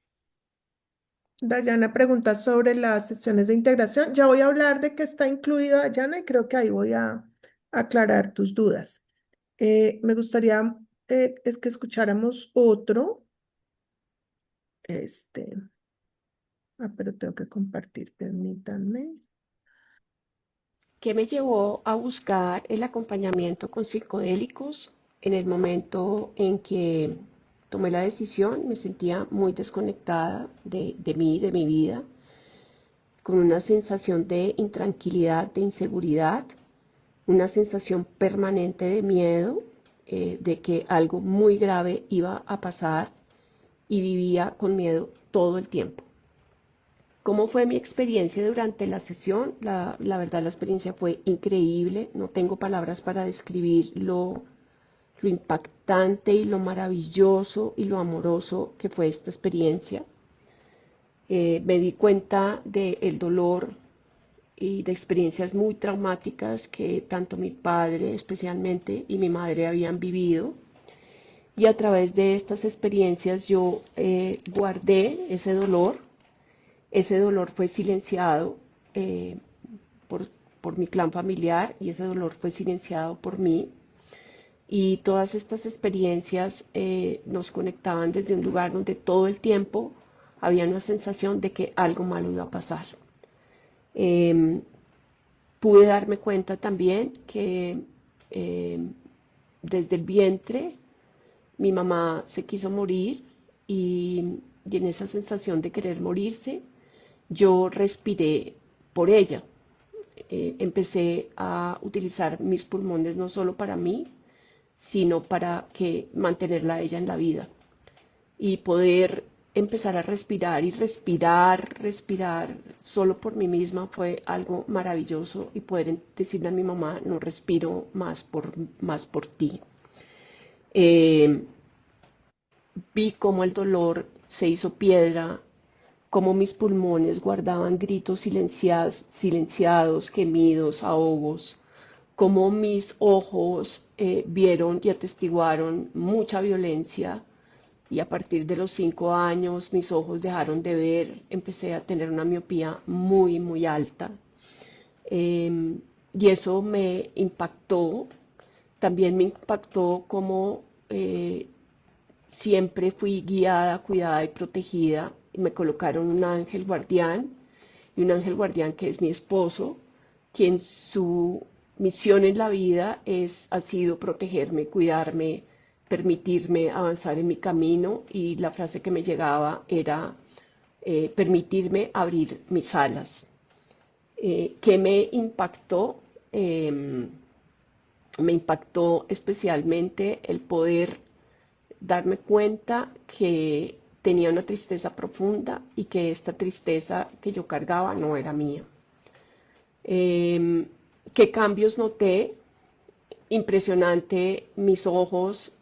Dayana pregunta sobre las sesiones de integración. Ya voy a hablar de qué está incluido, Dayana, y creo que ahí voy a aclarar tus dudas. Me gustaría es que escucháramos otro. Este, pero tengo que compartir, permítanme. ¿Qué me llevó a buscar el acompañamiento con psicodélicos? En el momento en que tomé la decisión, me sentía muy desconectada de mí, de mi vida, con una sensación de intranquilidad, de inseguridad, una sensación permanente de miedo, de que algo muy grave iba a pasar y vivía con miedo todo el tiempo. ¿Cómo fue mi experiencia durante la sesión? La verdad, la experiencia fue increíble. No tengo palabras para describir lo impactante y lo maravilloso y lo amoroso que fue esta experiencia. Me di cuenta del dolor y de experiencias muy traumáticas que tanto mi padre especialmente y mi madre habían vivido. Y a través de estas experiencias yo guardé ese dolor. Ese dolor fue silenciado eh, por, por mi clan familiar y ese dolor fue silenciado por mí. Y todas estas experiencias nos conectaban desde un lugar donde todo el tiempo había una sensación de que algo malo iba a pasar. Eh, Pude darme cuenta también que eh, desde el vientre mi mamá se quiso morir y en esa sensación de querer morirse, yo respiré por ella. Empecé a utilizar mis pulmones no solo para mí, sino para que mantenerla a ella en la vida y poder empezar a respirar y respirar solo por mí misma fue algo maravilloso y poder decirle a mi mamá, no respiro más por ti. Eh, Vi cómo el dolor se hizo piedra, cómo mis pulmones guardaban gritos silenciados, gemidos, ahogos, cómo mis ojos vieron y atestiguaron mucha violencia y a partir de los 5 años mis ojos dejaron de ver, empecé a tener una miopía muy alta. Y eso me impactó, también me impactó como siempre fui guiada, cuidada y protegida. Me colocaron un ángel guardián y un ángel guardián que es mi esposo, quien su misión en la vida ha sido protegerme, cuidarme, permitirme avanzar en mi camino y la frase que me llegaba era permitirme abrir mis alas. ¿Qué me impactó? Me impactó especialmente el poder darme cuenta que tenía una tristeza profunda y que esta tristeza que yo cargaba no era mía. ¿Qué cambios noté? Impresionante, mis ojos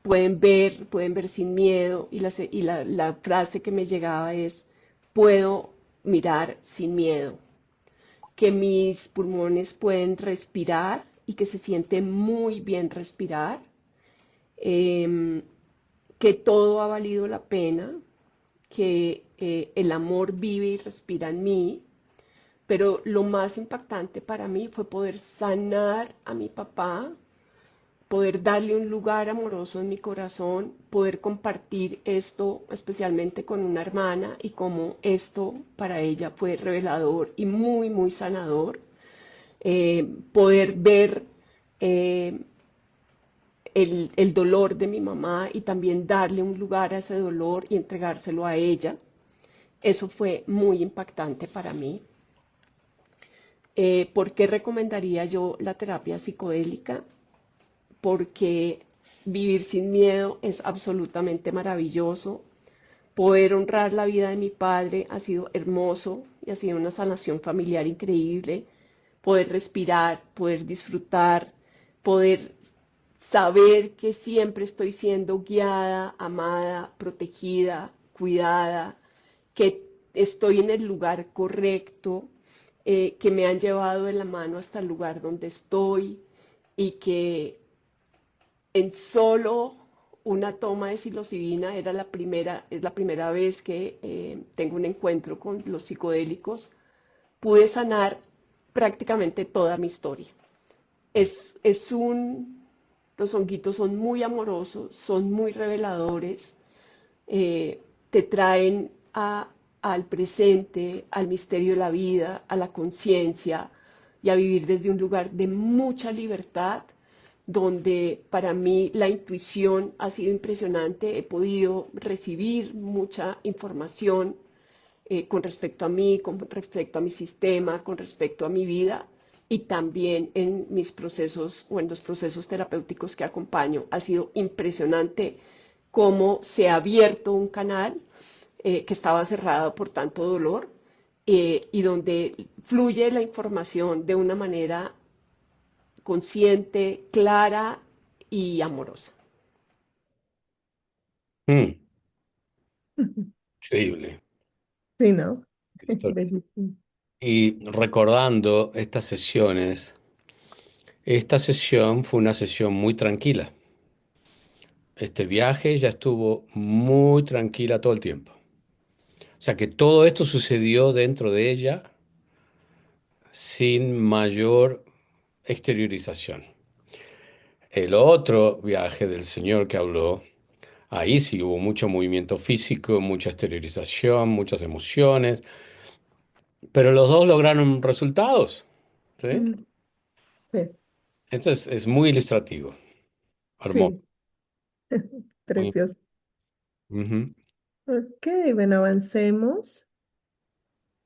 pueden ver sin miedo y la frase que me llegaba es, puedo mirar sin miedo, que mis pulmones pueden respirar y que se siente muy bien respirar, eh, que todo ha valido la pena, que el amor vive y respira en mí, pero lo más impactante para mí fue poder sanar a mi papá, poder darle un lugar amoroso en mi corazón, poder compartir esto especialmente con una hermana y como esto para ella fue revelador y muy, muy sanador. Poder ver eh, el dolor de mi mamá y también darle un lugar a ese dolor y entregárselo a ella. Eso fue muy impactante para mí. ¿Por qué recomendaría yo la terapia psicodélica? Porque vivir sin miedo es absolutamente maravilloso. Poder honrar la vida de mi padre ha sido hermoso y ha sido una sanación familiar increíble. Poder respirar, poder disfrutar, poder saber que siempre estoy siendo guiada, amada, protegida, cuidada, que estoy en el lugar correcto, que me han llevado de la mano hasta el lugar donde estoy y que en solo una toma de psilocibina es la primera vez que tengo un encuentro con los psicodélicos, pude sanar prácticamente toda mi historia. Es los honguitos son muy amorosos, son muy reveladores, te traen al presente, al misterio de la vida, a la conciencia y a vivir desde un lugar de mucha libertad, donde para mí la intuición ha sido impresionante, he podido recibir mucha información con respecto a mí, con respecto a mi sistema, con respecto a mi vida y también en mis procesos o en los procesos terapéuticos que acompaño. Ha sido impresionante cómo se ha abierto un canal que estaba cerrado por tanto dolor y donde fluye la información de una manera consciente, clara y amorosa. Mm, increíble. Sí, ¿no? Historia. Bellísimo. Y recordando estas sesiones, esta sesión fue una sesión muy tranquila. Este viaje ya estuvo muy tranquila todo el tiempo. O sea que todo esto sucedió dentro de ella sin mayor exteriorización. El otro viaje del señor que habló, ahí sí hubo mucho movimiento físico, mucha exteriorización, muchas emociones, pero los dos lograron resultados, ¿sí? Mm, sí, Entonces es muy ilustrativo, hermoso. sí, Muy- precioso. Ujú. Ok, bueno, avancemos.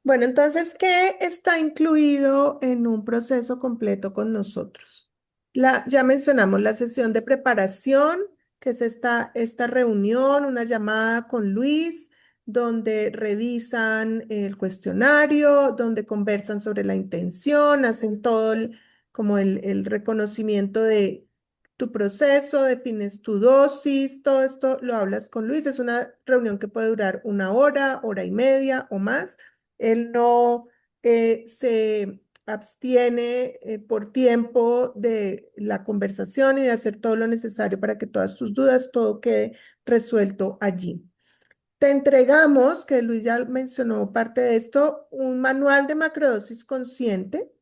Bueno, entonces, ¿qué está incluido en un proceso completo con nosotros? Ya mencionamos la sesión de preparación, que es esta reunión, una llamada con Luis, donde revisan el cuestionario, donde conversan sobre la intención, hacen todo como el reconocimiento de tu proceso, defines tu dosis, todo esto lo hablas con Luis. Es una reunión que puede durar una hora, hora y media o más. Él no se abstiene por tiempo de la conversación y de hacer todo lo necesario para que todas tus dudas, todo quede resuelto allí. Te entregamos, que Luis ya mencionó parte de esto, un manual de macrodosis consciente,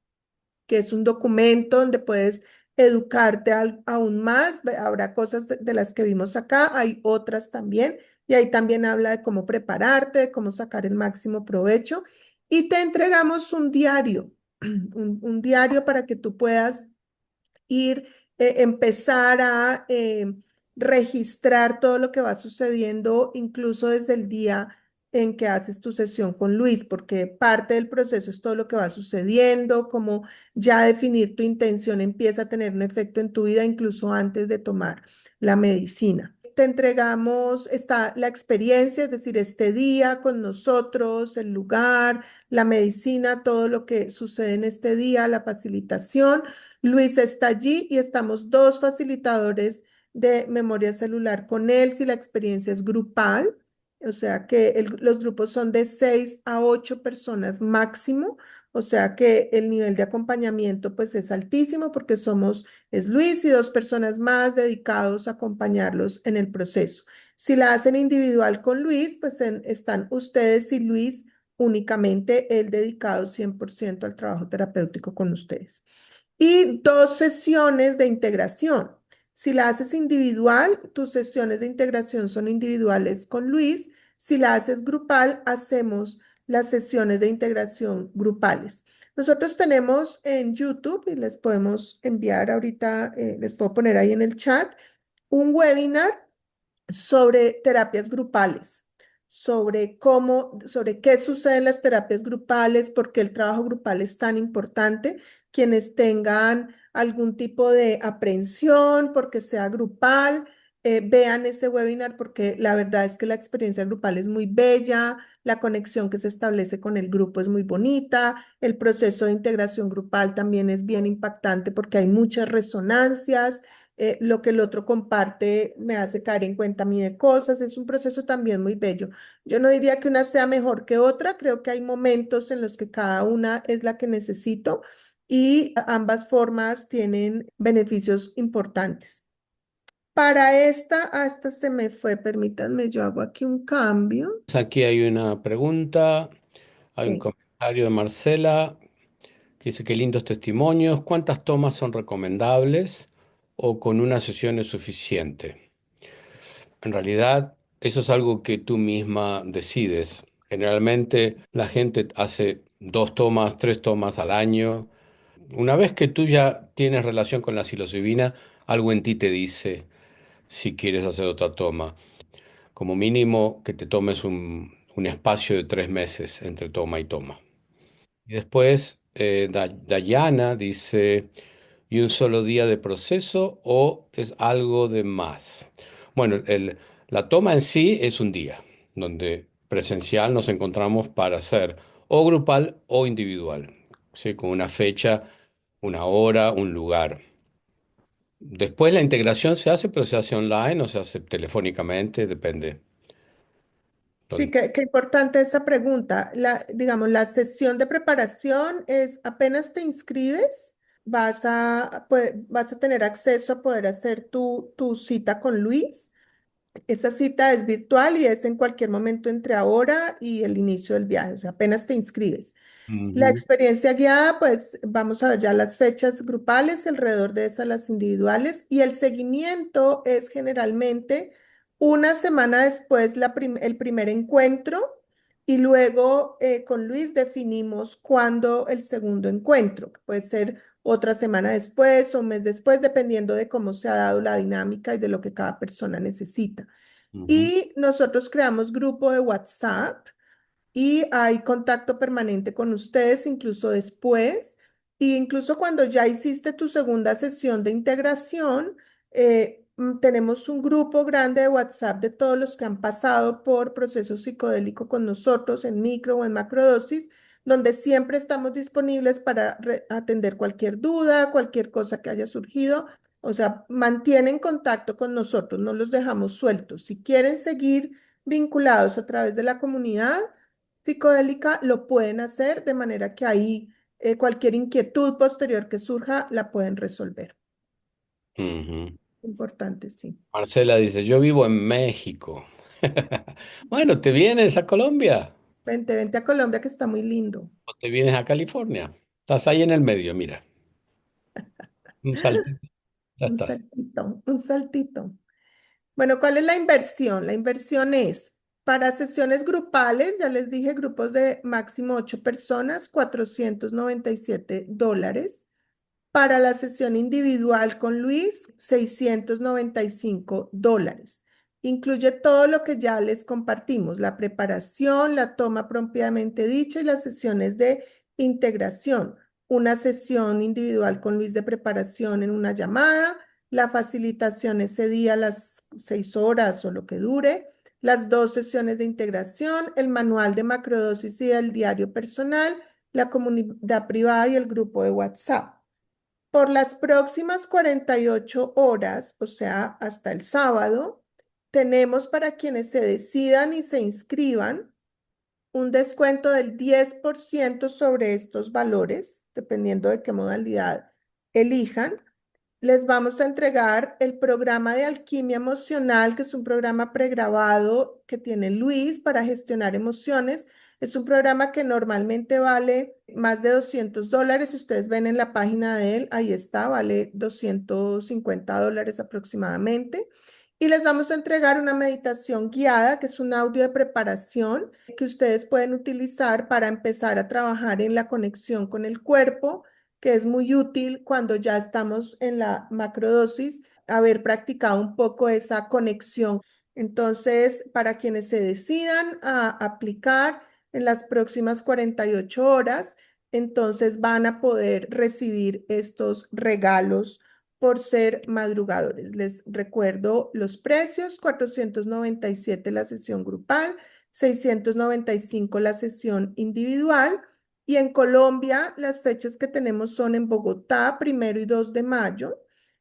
que es un documento donde puedes educarte aún más. Habrá cosas de las que vimos acá, hay otras también, y ahí también habla de cómo prepararte, de cómo sacar el máximo provecho. Y te entregamos un diario, un diario para que tú puedas ir, empezar a registrar todo lo que va sucediendo, incluso desde el día en que haces tu sesión con Luis, porque parte del proceso es todo lo que va sucediendo, como ya definir tu intención empieza a tener un efecto en tu vida, incluso antes de tomar la medicina. Te entregamos la experiencia, es decir, este día con nosotros, el lugar, la medicina, todo lo que sucede en este día, la facilitación. Luis está allí y estamos dos facilitadores de memoria celular con él si la experiencia es grupal, o sea que los grupos son de 6 a 8 personas máximo, o sea que el nivel de acompañamiento pues es altísimo porque es Luis y 2 personas más dedicados a acompañarlos en el proceso. Si la hacen individual con Luis, pues están ustedes y Luis únicamente, él dedicado 100% al trabajo terapéutico con ustedes. Y 2 sesiones de integración. Si la haces individual, tus sesiones de integración son individuales con Luis. Si la haces grupal, hacemos las sesiones de integración grupales. Nosotros tenemos en YouTube, y les podemos enviar ahorita, les puedo poner ahí en el chat, un webinar sobre terapias grupales, sobre qué sucede en las terapias grupales, por qué el trabajo grupal es tan importante. Quienes tengan algún tipo de aprehensión porque sea grupal, vean ese webinar porque la verdad es que la experiencia grupal es muy bella, la conexión que se establece con el grupo es muy bonita, el proceso de integración grupal también es bien impactante porque hay muchas resonancias, lo que el otro comparte me hace caer en cuenta a mí de cosas, es un proceso también muy bello. Yo no diría que una sea mejor que otra, creo que hay momentos en los que cada una es la que necesito y ambas formas tienen beneficios importantes. Para esta se me fue, permítanme, yo hago aquí un cambio. Aquí hay una pregunta, hay un Sí. comentario de Marcela que dice, qué lindos testimonios, ¿cuántas tomas son recomendables o con una sesión es suficiente? En realidad, eso es algo que tú misma decides. Generalmente la gente hace 2 tomas, 3 tomas al año. Una vez que tú ya tienes relación con la psilocibina, algo en ti te dice si quieres hacer otra toma. Como mínimo que te tomes un espacio de 3 meses entre toma y toma. Y después, Dayana dice, ¿y un solo día de proceso o es algo de más? Bueno, la toma en sí es un día, donde presencial nos encontramos para hacer o grupal o individual, ¿sí? Con una fecha, una hora, un lugar. Después la integración se hace, pero se hace online o se hace telefónicamente, depende. Sí, Dónde. qué importante esa pregunta. Digamos, la sesión de preparación es apenas te inscribes, vas a tener acceso a poder hacer tu cita con Luis. Esa cita es virtual y es en cualquier momento entre ahora y el inicio del viaje, o sea, apenas te inscribes. La Ujú, experiencia guiada, pues vamos a ver ya las fechas grupales, alrededor de esas las individuales, y el seguimiento es generalmente una semana después el primer encuentro y luego con Luis definimos cuándo el segundo encuentro, que puede ser otra semana después o un mes después, dependiendo de cómo se ha dado la dinámica y de lo que cada persona necesita. ujú. Y nosotros creamos grupo de WhatsApp y hay contacto permanente con ustedes incluso después, e incluso cuando ya hiciste tu segunda sesión de integración, tenemos un grupo grande de WhatsApp de todos los que han pasado por proceso psicodélico con nosotros en micro o en macrodosis, donde siempre estamos disponibles para atender cualquier duda, cualquier cosa que haya surgido. O sea, mantienen contacto con nosotros, no los dejamos sueltos. Si quieren seguir vinculados a través de la comunidad, psicodélica lo pueden hacer de manera que ahí cualquier inquietud posterior que surja la pueden resolver. Ujú. Importante, sí. Marcela dice, yo vivo en México. Bueno, ¿te vienes a Colombia Vente a Colombia que está muy lindo. o te vienes a California? Estás ahí en el medio, mira. Un saltito, ya Un estás. saltito, un saltito. Bueno, ¿cuál es la inversión? La inversión es para sesiones grupales, ya les dije, grupos de máximo 8 personas, $497. Para la sesión individual con Luis, $695. Incluye todo lo que ya les compartimos, la preparación, la toma propiamente dicha y las sesiones de integración. Una sesión individual con Luis de preparación en una llamada, la facilitación ese día a las 6 horas o lo que dure, las 2 sesiones de integración, el manual de macrodosis y el diario personal, la comunidad privada y el grupo de WhatsApp. Por las próximas 48 horas, o sea, hasta el sábado, tenemos para quienes se decidan y se inscriban un descuento del 10% sobre estos valores, dependiendo de qué modalidad elijan. les vamos a entregar el programa de alquimia emocional, que es un programa pregrabado que tiene Luis para gestionar emociones. Es un programa que normalmente vale más de $200. Si ustedes ven en la página de él, ahí está, vale $250 aproximadamente. Y les vamos a entregar una meditación guiada, que es un audio de preparación que ustedes pueden utilizar para empezar a trabajar en la conexión con el cuerpo, que es muy útil cuando ya estamos en la macrodosis, haber practicado un poco esa conexión. Entonces, para quienes se decidan a aplicar en las próximas 48 horas, entonces van a poder recibir estos regalos por ser madrugadores. Les recuerdo los precios: 497 la sesión grupal, 695 la sesión individual. Y en Colombia, las fechas que tenemos son en Bogotá, 1 y 2 de mayo.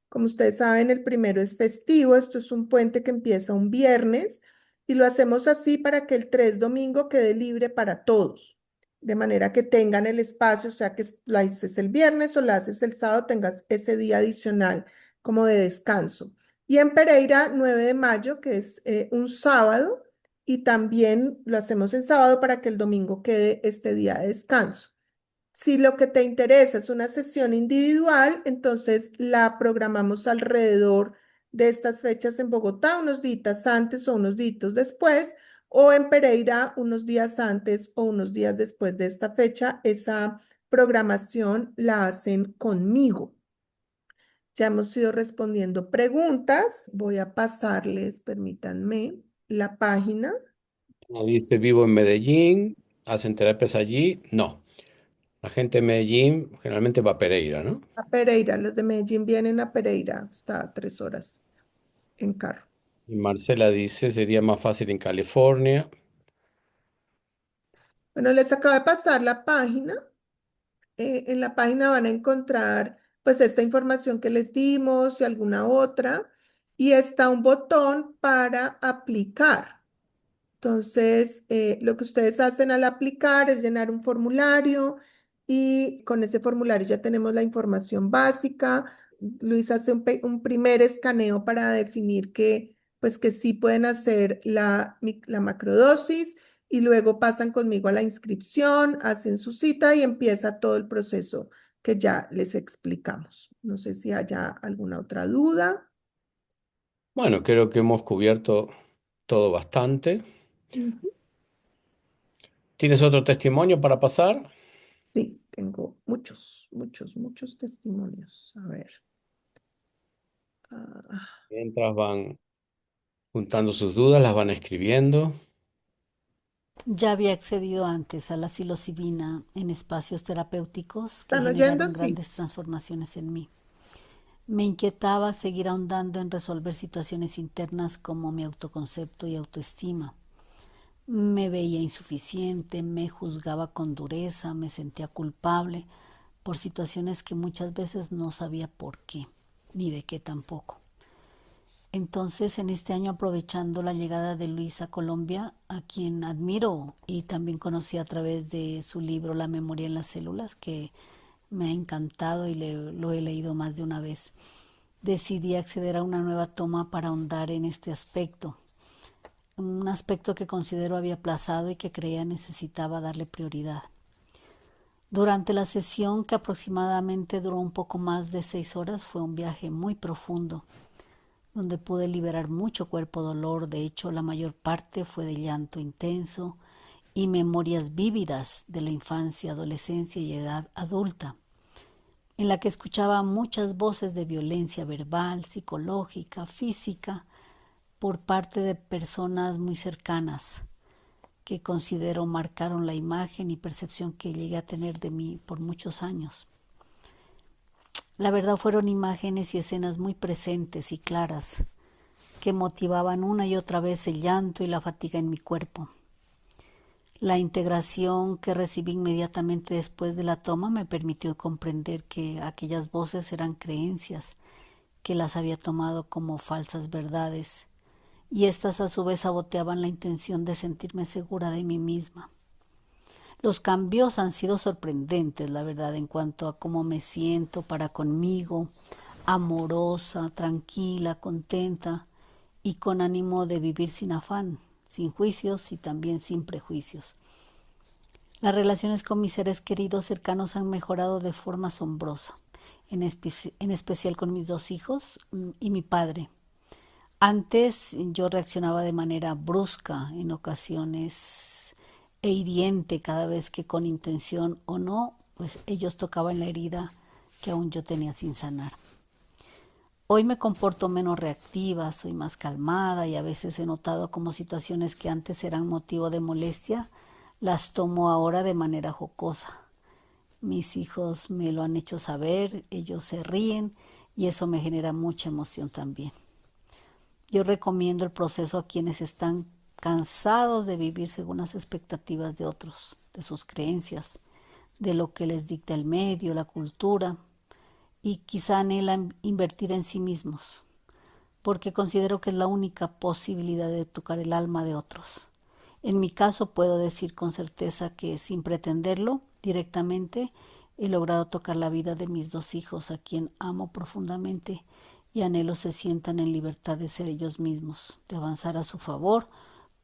Como ustedes saben, el primero es festivo, esto es un puente que empieza un viernes, y lo hacemos así para que el 3 domingo quede libre para todos, de manera que tengan el espacio, o sea que la haces el viernes o la haces el sábado, tengas ese día adicional como de descanso. Y en Pereira, 9 de mayo, que es un sábado, y también lo hacemos en sábado para que el domingo quede este día de descanso. Si lo que te interesa es una sesión individual, entonces la programamos alrededor de estas fechas en Bogotá, unos días antes o unos días después, o en Pereira, unos días antes o unos días después de esta fecha. Esa programación la hacen conmigo. Ya hemos ido respondiendo preguntas. Voy a pasarles, permítanme, la página. Dice, vivo en Medellín, ¿hacen terapias allí? No. La gente de Medellín generalmente va a Pereira, ¿no? A Pereira, los de Medellín vienen a Pereira, está a 3 horas en carro. Y Marcela dice, sería más fácil en California. Bueno, les acabo de pasar la página. En la página van a encontrar pues esta información que les dimos y alguna otra. Y está un botón para aplicar. Entonces, lo que ustedes hacen al aplicar es llenar un formulario, y con ese formulario ya tenemos la información básica. Luis hace un primer escaneo para definir pues, que sí pueden hacer la macrodosis, y luego pasan conmigo a la inscripción, hacen su cita y empieza todo el proceso que ya les explicamos. No sé si haya alguna otra duda. Bueno, creo que hemos cubierto todo bastante. Ujú. ¿Tienes otro testimonio para pasar? Sí, tengo muchos, muchos, muchos testimonios. A ver. Ah, Mientras van juntando sus dudas, las van escribiendo. Ya había accedido antes a la psilocibina en espacios terapéuticos que ¿están oyendo? generaron Sí. grandes transformaciones en mí. Me inquietaba seguir ahondando en resolver situaciones internas como mi autoconcepto y autoestima. Me veía insuficiente, me juzgaba con dureza, me sentía culpable por situaciones que muchas veces no sabía por qué, ni de qué tampoco. Entonces, en este año, aprovechando la llegada de Luis a Colombia, a quien admiro y también conocí a través de su libro La memoria en las células, que me ha encantado y lo he leído más de una vez, decidí acceder a una nueva toma para ahondar en este aspecto, un aspecto que considero había aplazado y que creía necesitaba darle prioridad. Durante la sesión, que aproximadamente duró un poco más de 6 horas, fue un viaje muy profundo, donde pude liberar mucho cuerpo dolor. De hecho, la mayor parte fue de llanto intenso y memorias vívidas de la infancia, adolescencia y edad adulta, en la que escuchaba muchas voces de violencia verbal, psicológica, física, por parte de personas muy cercanas, que considero marcaron la imagen y percepción que llegué a tener de mí por muchos años. La verdad, fueron imágenes y escenas muy presentes y claras, que motivaban una y otra vez el llanto y la fatiga en mi cuerpo. La integración que recibí inmediatamente después de la toma me permitió comprender que aquellas voces eran creencias, que las había tomado como falsas verdades, y éstas a su vez saboteaban la intención de sentirme segura de mí misma. Los cambios han sido sorprendentes, la verdad, en cuanto a cómo me siento para conmigo, amorosa, tranquila, contenta y con ánimo de vivir sin afán, sin juicios y también sin prejuicios. Las relaciones con mis seres queridos cercanos han mejorado de forma asombrosa, en especial con mis dos hijos y mi padre. Antes yo reaccionaba de manera brusca, en ocasiones e hiriente cada vez que con intención o no, pues ellos tocaban la herida que aún yo tenía sin sanar. Hoy me comporto menos reactiva, soy más calmada y a veces he notado como situaciones que antes eran motivo de molestia, las tomo ahora de manera jocosa. Mis hijos me lo han hecho saber, ellos se ríen y eso me genera mucha emoción también. Yo recomiendo el proceso a quienes están cansados de vivir según las expectativas de otros, de sus creencias, de lo que les dicta el medio, la cultura, y quizá anhelan invertir en sí mismos, porque considero que es la única posibilidad de tocar el alma de otros. En mi caso puedo decir con certeza que sin pretenderlo directamente he logrado tocar la vida de mis dos hijos, a quien amo profundamente y anhelo se sientan en libertad de ser ellos mismos, de avanzar a su favor,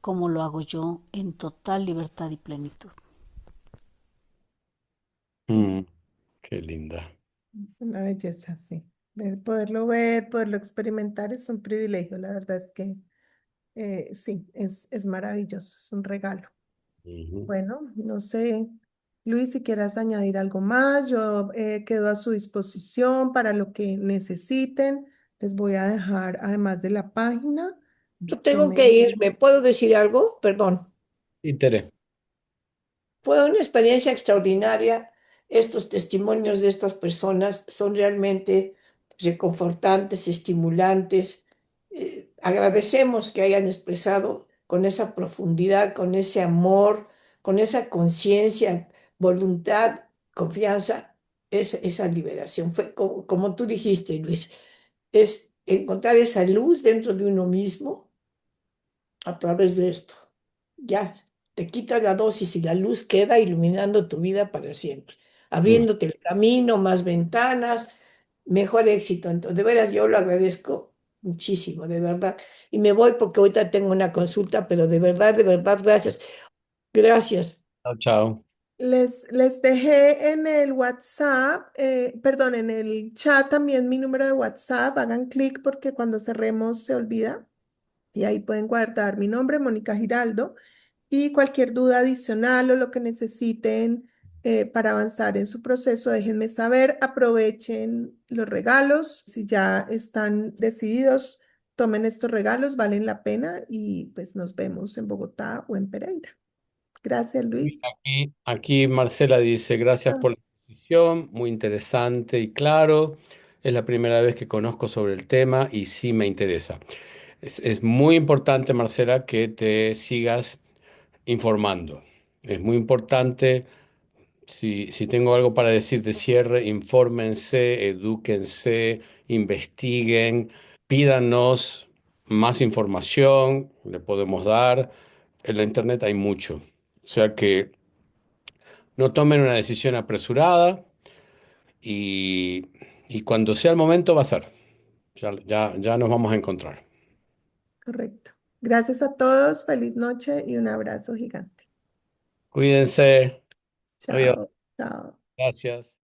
como lo hago yo en total libertad y plenitud. Mm, qué linda. Una belleza, sí. Poderlo ver, poderlo experimentar es un privilegio. La verdad es que sí, es maravilloso, es un regalo. Ujú. Bueno, no sé, Luis, si quieras añadir algo más, yo quedo a su disposición para lo que necesiten. Les voy a dejar, además de la página, Yo tengo tomé. que irme. ¿Puedo decir algo? Perdón. Y Tere. Fue una experiencia extraordinaria. Estos testimonios de estas personas son realmente reconfortantes, estimulantes. Agradecemos que hayan expresado con esa profundidad, con ese amor, con esa conciencia, voluntad, confianza, esa liberación. Fue como tú dijiste, Luis, es encontrar esa luz dentro de uno mismo a través de esto. Ya, te quita la dosis y la luz queda iluminando tu vida para siempre, Mm. abriéndote el camino, más ventanas, mejor éxito. Entonces, de veras, yo lo agradezco muchísimo, de verdad. Y me voy porque ahorita tengo una consulta, pero de verdad, gracias. Gracias. Chao, chao. Les dejé en el WhatsApp, perdón, en el chat también mi número de WhatsApp. Hagan clic porque cuando cerremos se olvida. Y ahí pueden guardar mi nombre, Mónica Giraldo, y cualquier duda adicional o lo que necesiten para avanzar en su proceso, déjenme saber. Aprovechen los regalos. Si ya están decididos, tomen estos regalos, valen la pena y pues nos vemos en Bogotá o en Pereira. Gracias, Y Luis. aquí Marcela dice, gracias Ah, por la exposición, muy interesante y claro. Es la primera vez que conozco sobre el tema y sí me interesa. Es muy importante, Marcela, que te sigas informando. Es muy importante, si tengo algo para decir de cierre, infórmense, edúquense, investiguen, pídanos más información, le podemos dar. En la internet hay mucho. O sea que no tomen una decisión apresurada y, y cuando sea el momento va a ser. Ya nos vamos a encontrar. correcto. Gracias a todos, feliz noche y un abrazo gigante. Cuídense. Adiós. Chao, chao. Gracias.